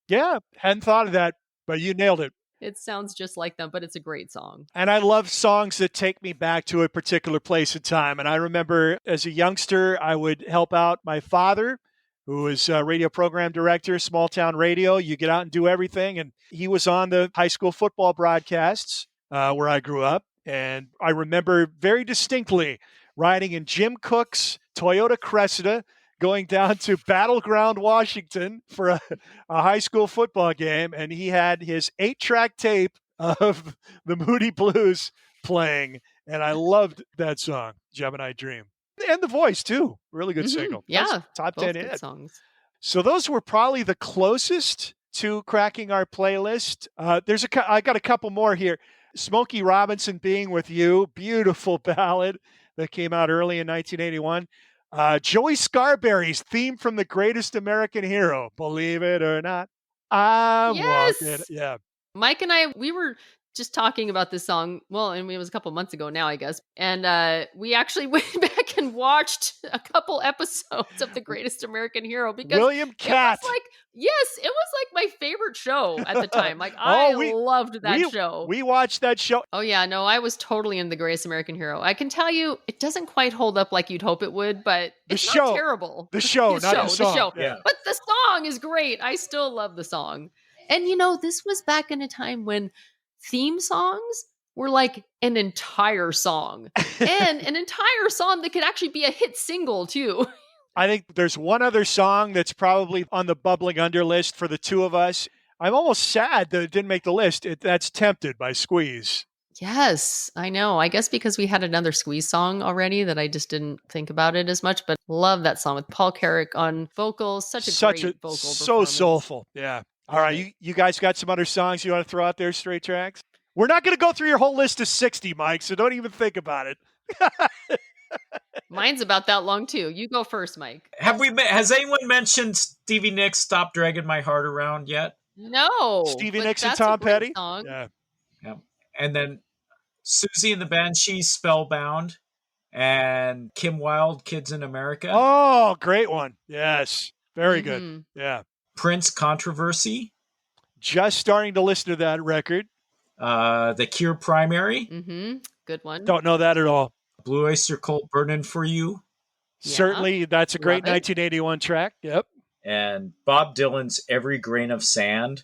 Yeah, hadn't thought of that, but you nailed it. It sounds just like them, but it's a great song. And I love songs that take me back to a particular place in time. And I remember as a youngster, I would help out my father who is a radio program director, small town radio. You get out and do everything. And he was on the high school football broadcasts where I grew up. And I remember very distinctly riding in Jim Cook's Toyota Cressida, going down to Battleground, Washington for a high school football game. And he had his 8-track tape of the Moody Blues playing. And I loved that song, Gemini Dream. And the voice, too. Really good single. Yeah. That's top 10 good hit. songs. So those were probably the closest to cracking our playlist. I got a couple more here. Smokey Robinson, Being With You, beautiful ballad that came out early in 1981. Joey Scarberry's theme from The Greatest American Hero, Believe It or Not. I'm walking. Yeah. Mike and I, we were just talking about this song. Well, and it was a couple months ago now, I guess. And we actually went back and watched a couple episodes of The Greatest American Hero because William Catt. It was like my favorite show at the time. Like I loved that show. We watched that show. Oh yeah, no, I was totally in The Greatest American Hero. I can tell you, it doesn't quite hold up like you'd hope it would, but it's not terrible. The show, not the song. The show. Yeah. But the song is great. I still love the song. And this was back in a time when theme songs were like an entire song and an entire song that could actually be a hit single too. I think there's one other song that's probably on the bubbling under list for the two of us. I'm almost sad that it didn't make the list. That's Tempted by Squeeze. Yes, I know. I guess because we had another Squeeze song already that I just didn't think about it as much, but love that song with Paul Carrick on vocals. Such a great vocal so performance. Soulful. Yeah. All right, you guys got some other songs you want to throw out there, Straight Tracks? We're not going to go through your whole list of 60, Mike, so don't even think about it. Mine's about that long, too. You go first, Mike. Has anyone mentioned Stevie Nicks' Stop Dragging My Heart Around yet? No. Stevie Nicks and Tom Petty? Song. Yeah. And then Susie and the Banshees, Spellbound, and Kim Wilde, Kids in America. Oh, great one. Yes. Very good. Yeah. Prince, Controversy. Just starting to listen to that record. The Cure, Primary. Mm-hmm. Good one. Don't know that at all. Blue Oyster Cult, Burning for You. Yeah. Certainly, that's a great 1981 track. Yep. And Bob Dylan's Every Grain of Sand,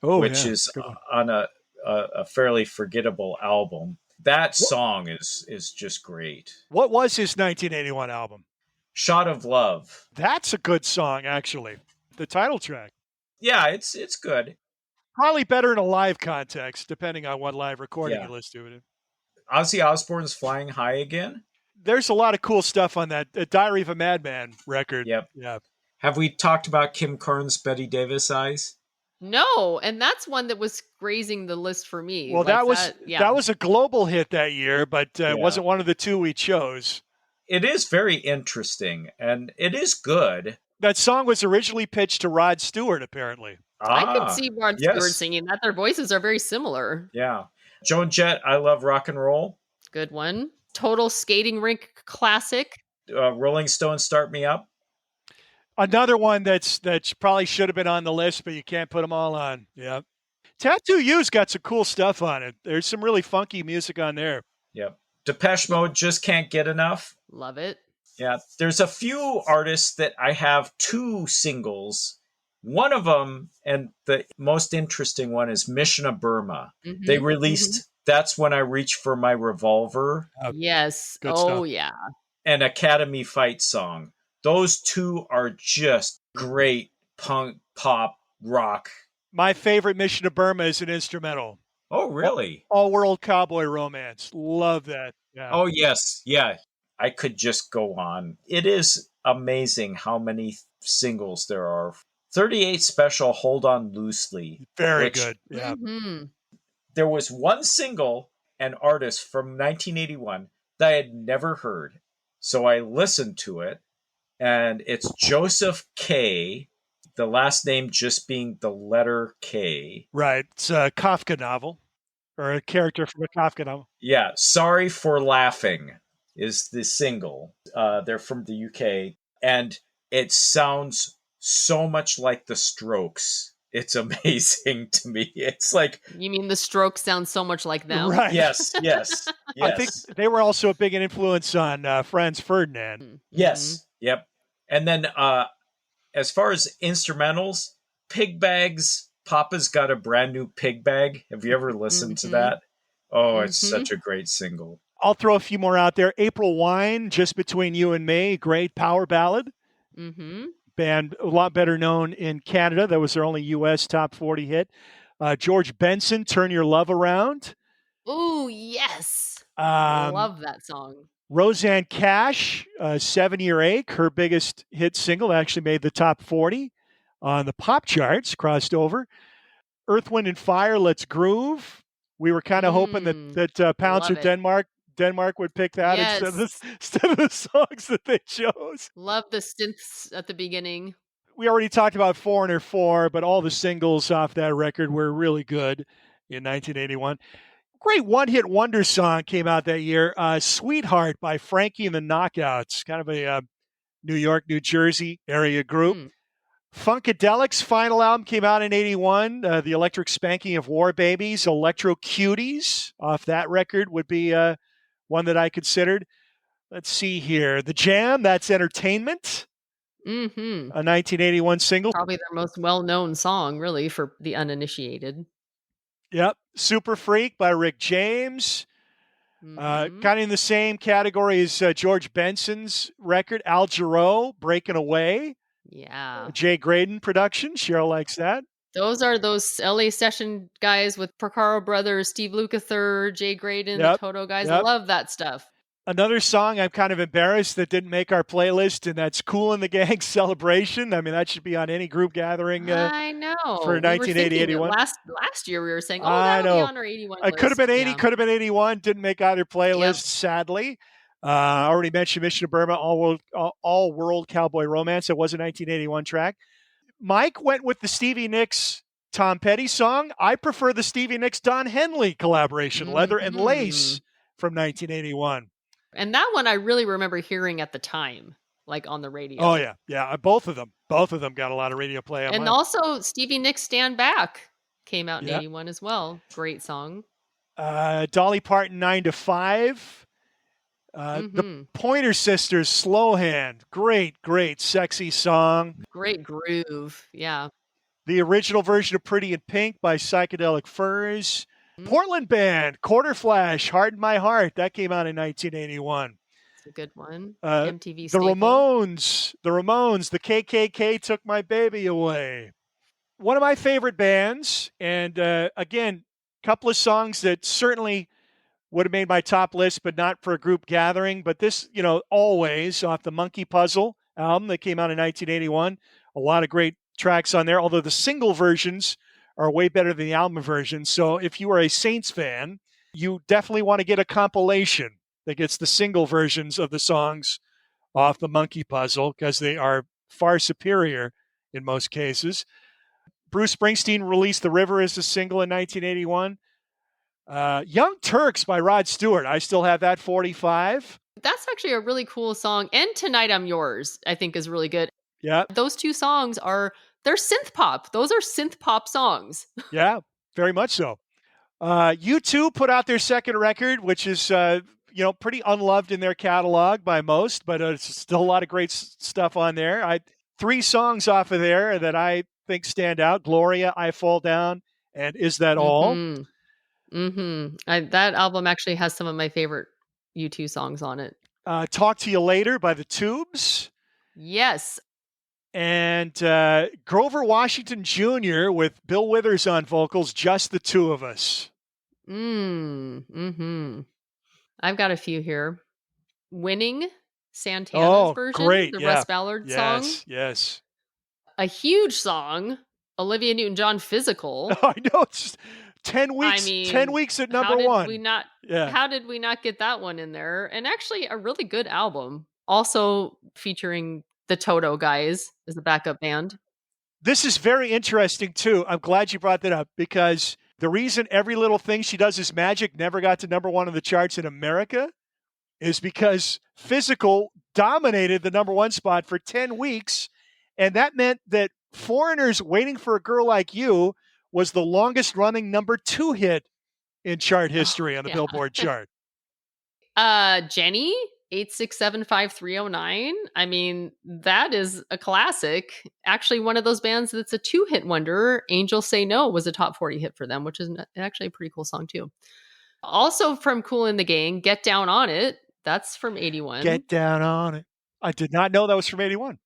which is on a fairly forgettable album. That song is just great. What was his 1981 album? Shot of Love. That's a good song, actually. The title track. Yeah, it's good. Probably better in a live context, depending on what live recording you listen to it in. Ozzy Osbourne's Flying High Again. There's a lot of cool stuff on that Diary of a Madman record. Yep. Yeah. Have we talked about Kim Carnes' Betty Davis Eyes? No, and that's one that was grazing the list for me. Well, that was a global hit that year, but it wasn't one of the two we chose. It is very interesting, and it is good. That song was originally pitched to Rod Stewart, apparently. I could see Rod Stewart singing that. Their voices are very similar. Yeah. Joan Jett, I Love Rock and Roll. Good one. Total Skating Rink classic. Rolling Stones, Start Me Up. Another one that's probably should have been on the list, but you can't put them all on. Yeah. Tattoo You's got some cool stuff on it. There's some really funky music on there. Yep. Depeche Mode, Just Can't Get Enough. Love it. Yeah. There's a few artists that I have two singles. One of them, and the most interesting one, is Mission of Burma. Mm-hmm. They released That's When I Reach for My Revolver. Yes. Good stuff. Yeah. An Academy Fight song. Those two are just great punk, pop, rock. My favorite Mission of Burma is an instrumental. Oh, really? All World Cowboy Romance. Love that. Yeah. Oh, yes. Yeah. I could just go on. It is amazing how many singles there are. 38 Special, Hold On Loosely. Very good. Yeah. There was one single, an artist from 1981 that I had never heard. So I listened to it, and it's Joseph K., the last name just being the letter K. Right. It's a Kafka novel, or a character from a Kafka novel. Yeah. Sorry for Laughing is the single. They're from the UK, and it sounds so much like the Strokes. It's amazing to me. It's like... You mean the Strokes sound so much like them? Right. Yes. I think they were also a big influence on Franz Ferdinand. Yes. Yep. And then As far as instrumentals, Pig Bags, Papa's Got a Brand New Pig Bag. Have you ever listened to that? Oh, it's such a great single. I'll throw a few more out there. April Wine, Just Between You and Me, great power ballad. Band a lot better known in Canada. That was their only U.S. top 40 hit. George Benson, Turn Your Love Around. Oh, yes. Love that song. Roseanne Cash, 7-Year Ache, her biggest hit single, actually made the top 40 on the pop charts, crossed over. Earth, Wind, and Fire, Let's Groove. We were kind of hoping that Pounce or Denmark would pick that instead of the songs that they chose. Love the synths at the beginning. We already talked about Foreigner 4, but all the singles off that record were really good in 1981. Great one-hit wonder song came out that year, Sweetheart by Frankie and the Knockouts, kind of a New York, New Jersey area group. Funkadelic's final album came out in 81, The Electric Spanking of War Babies. Electro Cuties off that record would be one that I considered. Let's see here. The Jam, That's Entertainment. A 1981 single. Probably their most well-known song, really, for the uninitiated. Yep. Super Freak by Rick James. Kind of in the same category as George Benson's record, Al Jarreau, Breaking Away. Yeah. Jay Graydon production. Cheryl likes that. Those are those LA session guys with Porcaro Brothers, Steve Lukather, Jay Graydon, the Toto guys. I love that stuff. Another song I'm kind of embarrassed that didn't make our playlist, and that's Kool and the Gang Celebration. I mean, that should be on any group gathering. I know. For 1980-81. Last year we were saying, that'll be on our 81 list. It could have been 80, could have been 81. Didn't make either playlist, sadly. I already mentioned Mission to Burma, All World Cowboy Romance. It was a 1981 track. Mike went with the Stevie Nicks Tom Petty song. I prefer the Stevie Nicks Don Henley collaboration, Leather and Lace, from 1981. And that one I really remember hearing at the time, like on the radio. Oh, yeah. Yeah, both of them. Both of them got a lot of radio play. And also Stevie Nicks Stand Back came out in 81 as well. Great song. Dolly Parton, 9 to 5. The Pointer Sisters, Slow Hand. Great, sexy song. Great groove. Yeah. The original version of Pretty in Pink by Psychedelic Furs. Portland band, Quarter Flash, Harden My Heart. That came out in 1981. It's a good one. MTV staple. The Ramones, the KKK Took My Baby Away. One of my favorite bands, and again, a couple of songs that certainly would have made my top list, but not for a group gathering. But this, Always, off the Monkey Puzzle album that came out in 1981. A lot of great tracks on there, although the single versions are way better than the album version. So if you are a Saints fan, you definitely want to get a compilation that gets the single versions of the songs off the Monkey Puzzle, because they are far superior in most cases. Bruce Springsteen released The River as a single in 1981. Young Turks by Rod Stewart. I still have that 45. That's actually a really cool song. And Tonight I'm Yours, I think, is really good. Yeah. Those two songs they're synth pop. Those are synth pop songs. Yeah, very much so. U2 put out their second record, which is, pretty unloved in their catalog by most, but it's still a lot of great stuff on there. 3 songs off of there that I think stand out: Gloria, I Fall Down, and Is That All? That album actually has some of my favorite U2 songs on it. Talk to You Later by the Tubes. Yes. And Grover Washington Jr. with Bill Withers on vocals, Just the Two of Us. I've got a few here. Winning, Santana's version, great. the Russ Ballard song. Yes. A huge song, Olivia Newton-John, Physical. I know, it's 10 weeks. 10 weeks at number one. How did we not get that one in there? And actually, a really good album, also featuring the Toto guys as a backup band. This is very interesting, too. I'm glad you brought that up, because the reason Every Little Thing She Does Is Magic never got to number one on the charts in America is because Physical dominated the number one spot for 10 weeks. And that meant that Foreigner's Waiting for a Girl Like You was the longest running number 2 hit in chart history on the Billboard chart. Jenny 8675309. I mean, that is a classic. Actually, one of those bands that's a 2-hit wonder, Angels Say No, was a top 40 hit for them, which is actually a pretty cool song too. Also from Kool and the Gang, Get Down on It. That's from 81. Get Down on It. I did not know that was from 81.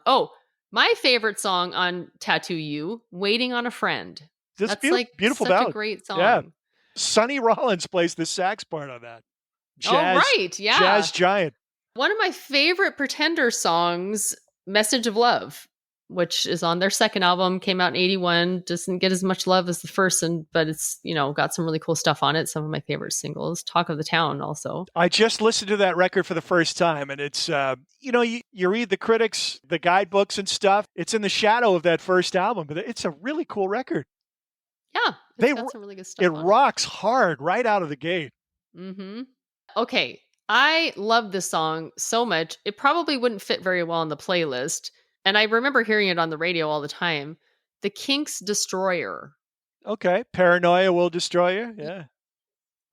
Oh, my favorite song on Tattoo You, Waiting on a Friend. That's beautiful such ballad. a great song. Yeah. Sonny Rollins plays the sax part on that. Right. Yeah. Jazz giant. One of my favorite Pretender songs, Message of Love, which is on their second album, came out in 81. Doesn't get as much love as the first, but it's, got some really cool stuff on it. Some of my favorite singles. Talk of the Town also. I just listened to that record for the first time, and it's, you read the critics, the guidebooks and stuff. It's in the shadow of that first album, but it's a really cool record. Yeah. It's got some really good stuff. It rocks hard right out of the gate. Mm-hmm. Okay. I love this song so much. It probably wouldn't fit very well on the playlist. And I remember hearing it on the radio all the time. The Kinks' Destroyer. Okay. Paranoia Will Destroy You. Yeah.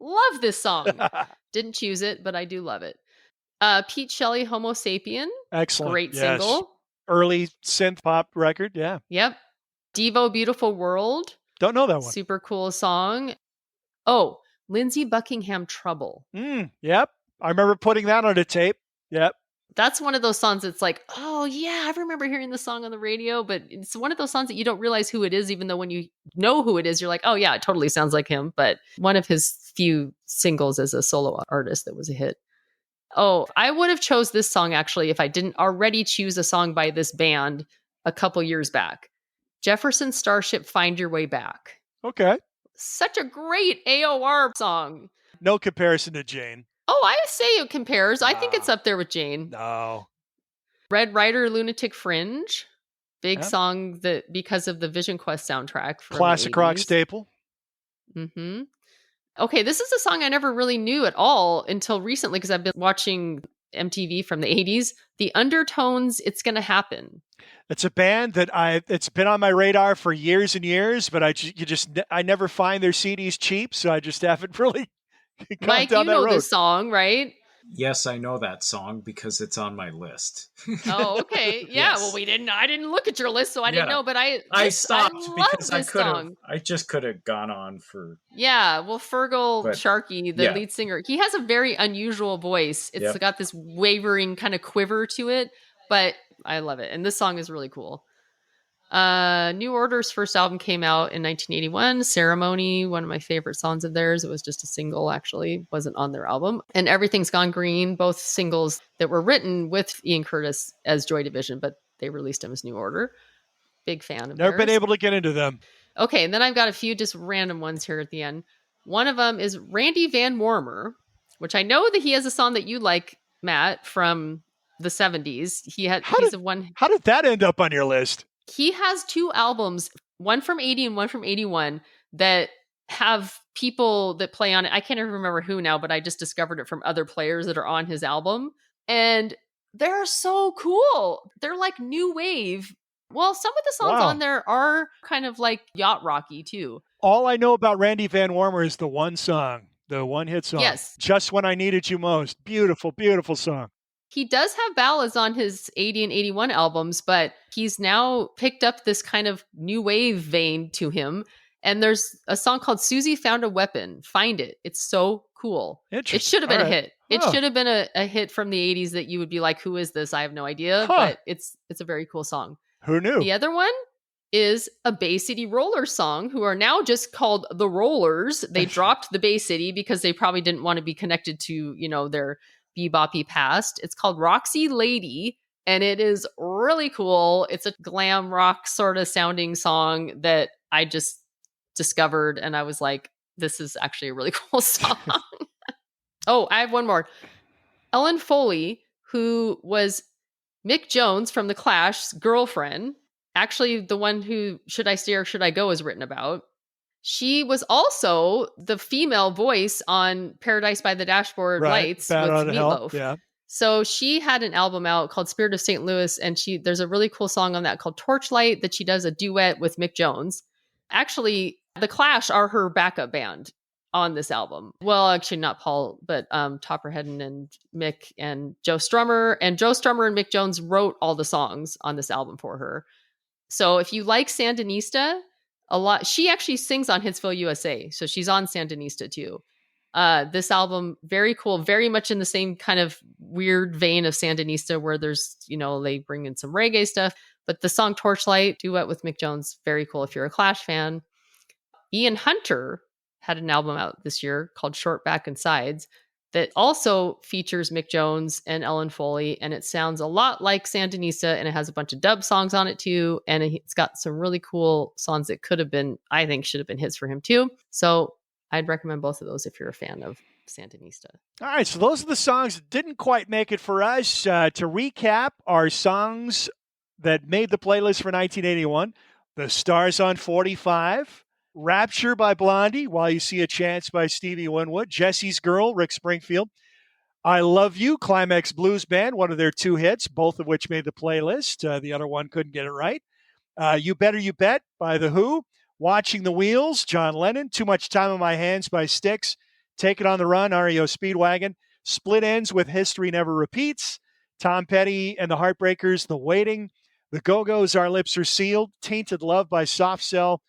Love this song. Didn't choose it, but I do love it. Pete Shelley, Homo Sapien. Excellent. Great single. Early synth pop record. Yeah. Yep. Devo, Beautiful World. Don't know that one. Super cool song. Oh, Lindsey Buckingham, Trouble. Yep. I remember putting that on a tape. Yep. That's one of those songs that's like, oh yeah, I remember hearing the song on the radio, but it's one of those songs that you don't realize who it is, even though when you know who it is, you're like, oh yeah, it totally sounds like him. But one of his few singles as a solo artist that was a hit. Oh, I would have chose this song actually if I didn't already choose a song by this band a couple years back. Jefferson Starship, Find Your Way Back. Okay. Such a great AOR song. No comparison to Jane. Oh, I say it compares. I think it's up there with Jane. No. Red Rider, Lunatic Fringe. Big song that because of the Vision Quest soundtrack. Classic rock staple. Mm-hmm. Okay, this is a song I never really knew at all until recently because I've been watching MTV from the 80s. The Undertones, It's Gonna Happen. It's a band that it's been on my radar for years and years, but I never find their CDs cheap, so I just haven't really gone Mike, down that road. You know this song, right? Yes, I know that song because it's on my list. Oh, okay. Yeah. Yes. Well, I didn't look at your list, so I didn't know. But I stopped because I just could have gone on for. Yeah. Well, Fergal Sharkey, the lead singer, he has a very unusual voice. It's got this wavering kind of quiver to it, but I love it. And this song is really cool. New Order's first album came out in 1981. Ceremony, one of my favorite songs of theirs. It was just a single, actually, wasn't on their album. And Everything's Gone Green, both singles that were written with Ian Curtis as Joy Division, but they released them as New Order. Big fan of Never been able to get into them. Okay, and then I've got a few just random ones here at the end. One of them is Randy Van Warmer, which I know that he has a song that you like, Matt, from the 70s. How did that end up on your list? He has 2 albums, one from 80 and one from 81, that have people that play on it. I can't even remember who now, but I just discovered it from other players that are on his album. And they're so cool. They're like new wave. Well, some of the songs on there are kind of like yacht rocky too. All I know about Randy Van Warmer is the one song, the one hit song. Yes. Just When I Needed You Most. Beautiful, beautiful song. He does have ballads on his 80 and 81 albums, but he's now picked up this kind of new wave vein to him. And there's a song called Susie Found a Weapon. Find it. It's so cool. It should have been a hit. It should have been a hit from the 80s that you would be like, who is this? I have no idea. But it's a very cool song. Who knew? The other one is a Bay City Rollers song, who are now just called the Rollers. They dropped the Bay City because they probably didn't want to be connected to, their beboppy past. It's called Roxy Lady, and it is really cool. It's a glam rock sort of sounding song that I just discovered, and I was like, this is actually a really cool song. Oh, I have one more. Ellen Foley, who was Mick Jones from The Clash's girlfriend, actually the one who Should I Stay or Should I Go is written about. She was also the female voice on Paradise by the Dashboard Lights with Meatloaf. Yeah. So she had an album out called Spirit of St. Louis, and there's a really cool song on that called Torchlight that she does a duet with Mick Jones. Actually, The Clash are her backup band. on this album. Well, actually not Paul, but Topper Hedden and Mick and Joe Strummer. And Joe Strummer and Mick Jones wrote all the songs on this album for her. So if you like Sandinista a lot, she actually sings on Hitsville USA. So she's on Sandinista too. This album, very cool, very much in the same kind of weird vein of Sandinista, where there's, they bring in some reggae stuff. But the song Torchlight, duet with Mick Jones, very cool if you're a Clash fan. Ian Hunter had an album out this year called Short Back and Sides that also features Mick Jones and Ellen Foley, and it sounds a lot like Sandinista, and it has a bunch of dub songs on it too, and it's got some really cool songs that could have been, I think, should have been hits for him too. So I'd recommend both of those if you're a fan of Sandinista. All right, so those are the songs that didn't quite make it for us. To recap, our songs that made the playlist for 1981, The Stars on 45, Rapture by Blondie, While You See a Chance by Stevie Winwood, Jesse's Girl, Rick Springfield, I Love You, Climax Blues Band, one of their 2 hits, both of which made the playlist. The other one couldn't get it right. You Better You Bet by The Who, Watching the Wheels, John Lennon, Too Much Time on My Hands by Styx, Take It on the Run, REO Speedwagon, Split Ends with History Never Repeats, Tom Petty and the Heartbreakers, The Waiting, The Go-Go's Our Lips Are Sealed, Tainted Love by Soft Cell,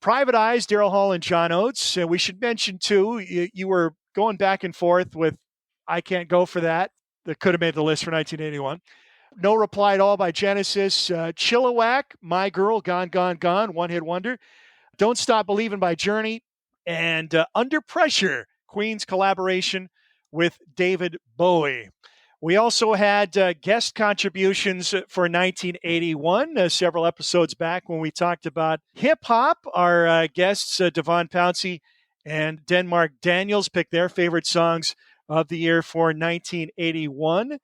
Private Eyes, Daryl Hall and John Oates. We should mention, too, you were going back and forth with I Can't Go For That could have made the list for 1981. No Reply at All by Genesis. Chilliwack, My Girl, Gone, Gone, Gone, one-hit wonder. Don't Stop Believing by Journey. And Under Pressure, Queen's collaboration with David Bowie. We also had guest contributions for 1981, several episodes back when we talked about hip-hop. Our guests, Devon Pouncey and Denmark Daniels, picked their favorite songs of the year for 1981.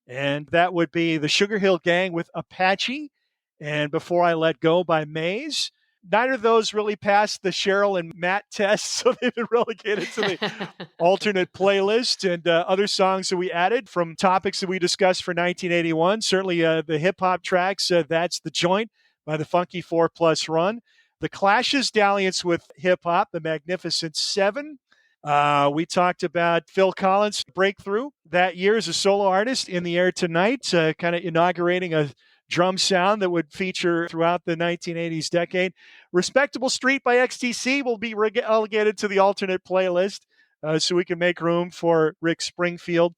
And that would be the Sugar Hill Gang with Apache and Before I Let Go by Maze. Neither of those really passed the Cheryl and Matt test, so they've been relegated to the alternate playlist. And other songs that we added from topics that we discussed for 1981, certainly the hip-hop tracks, That's the Joint by the Funky 4+ Run. The Clash's dalliance with hip-hop, The Magnificent Seven. We talked about Phil Collins' breakthrough that year as a solo artist, In the Air Tonight, kind of inaugurating a drum sound that would feature throughout the 1980s decade. Respectable Street by XTC will be relegated to the alternate playlist so we can make room for Rick Springfield.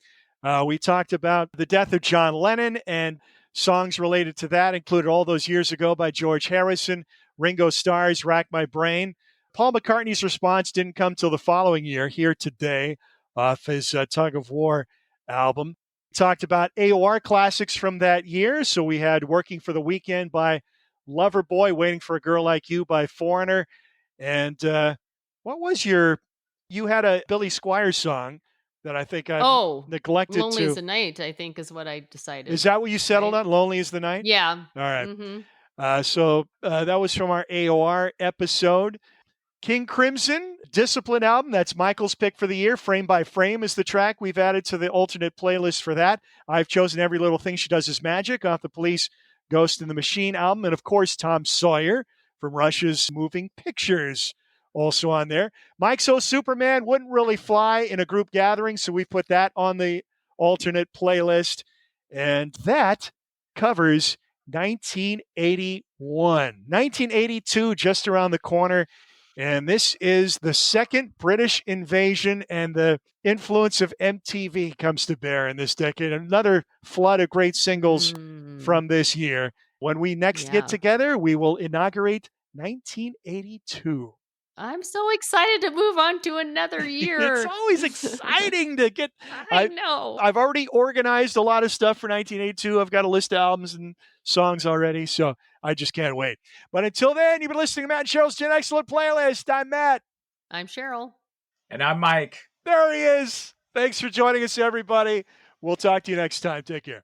We talked about the death of John Lennon, and songs related to that included All Those Years Ago by George Harrison, Ringo Starr's Rack My Brain. Paul McCartney's response didn't come till the following year, Here Today, off his Tug of War album. Talked about AOR classics from that year. So we had Working for the Weekend by Loverboy, Waiting for a Girl Like You by Foreigner. And what was you had a Billy Squires song that I think I neglected Lonely to. as the Night, I think is what I decided. Is that what you settled on? Lonely as the Night? Yeah. All right. Mm-hmm. So that was from our AOR episode. King Crimson, Discipline album. That's Michael's pick for the year. Frame by Frame is the track we've added to the alternate playlist for that. I've chosen Every Little Thing She Does Is Magic off the Police Ghost in the Machine album. And, of course, Tom Sawyer from Rush's Moving Pictures also on there. Mike's Oh Superman wouldn't really fly in a group gathering, so we put that on the alternate playlist. And that covers 1981. 1982, just around the corner. And this is the second British invasion, and the influence of MTV comes to bear in this decade. Another flood of great singles from this year. When we next get together, we will inaugurate 1982. I'm so excited to move on to another year. It's always exciting to get. I know. I've already organized a lot of stuff for 1982. I've got a list of albums and songs already, so I just can't wait. But until then, you've been listening to Matt and Cheryl's Gen Excellent Playlist. I'm Matt. I'm Cheryl. And I'm Mike. There he is. Thanks for joining us, everybody. We'll talk to you next time. Take care.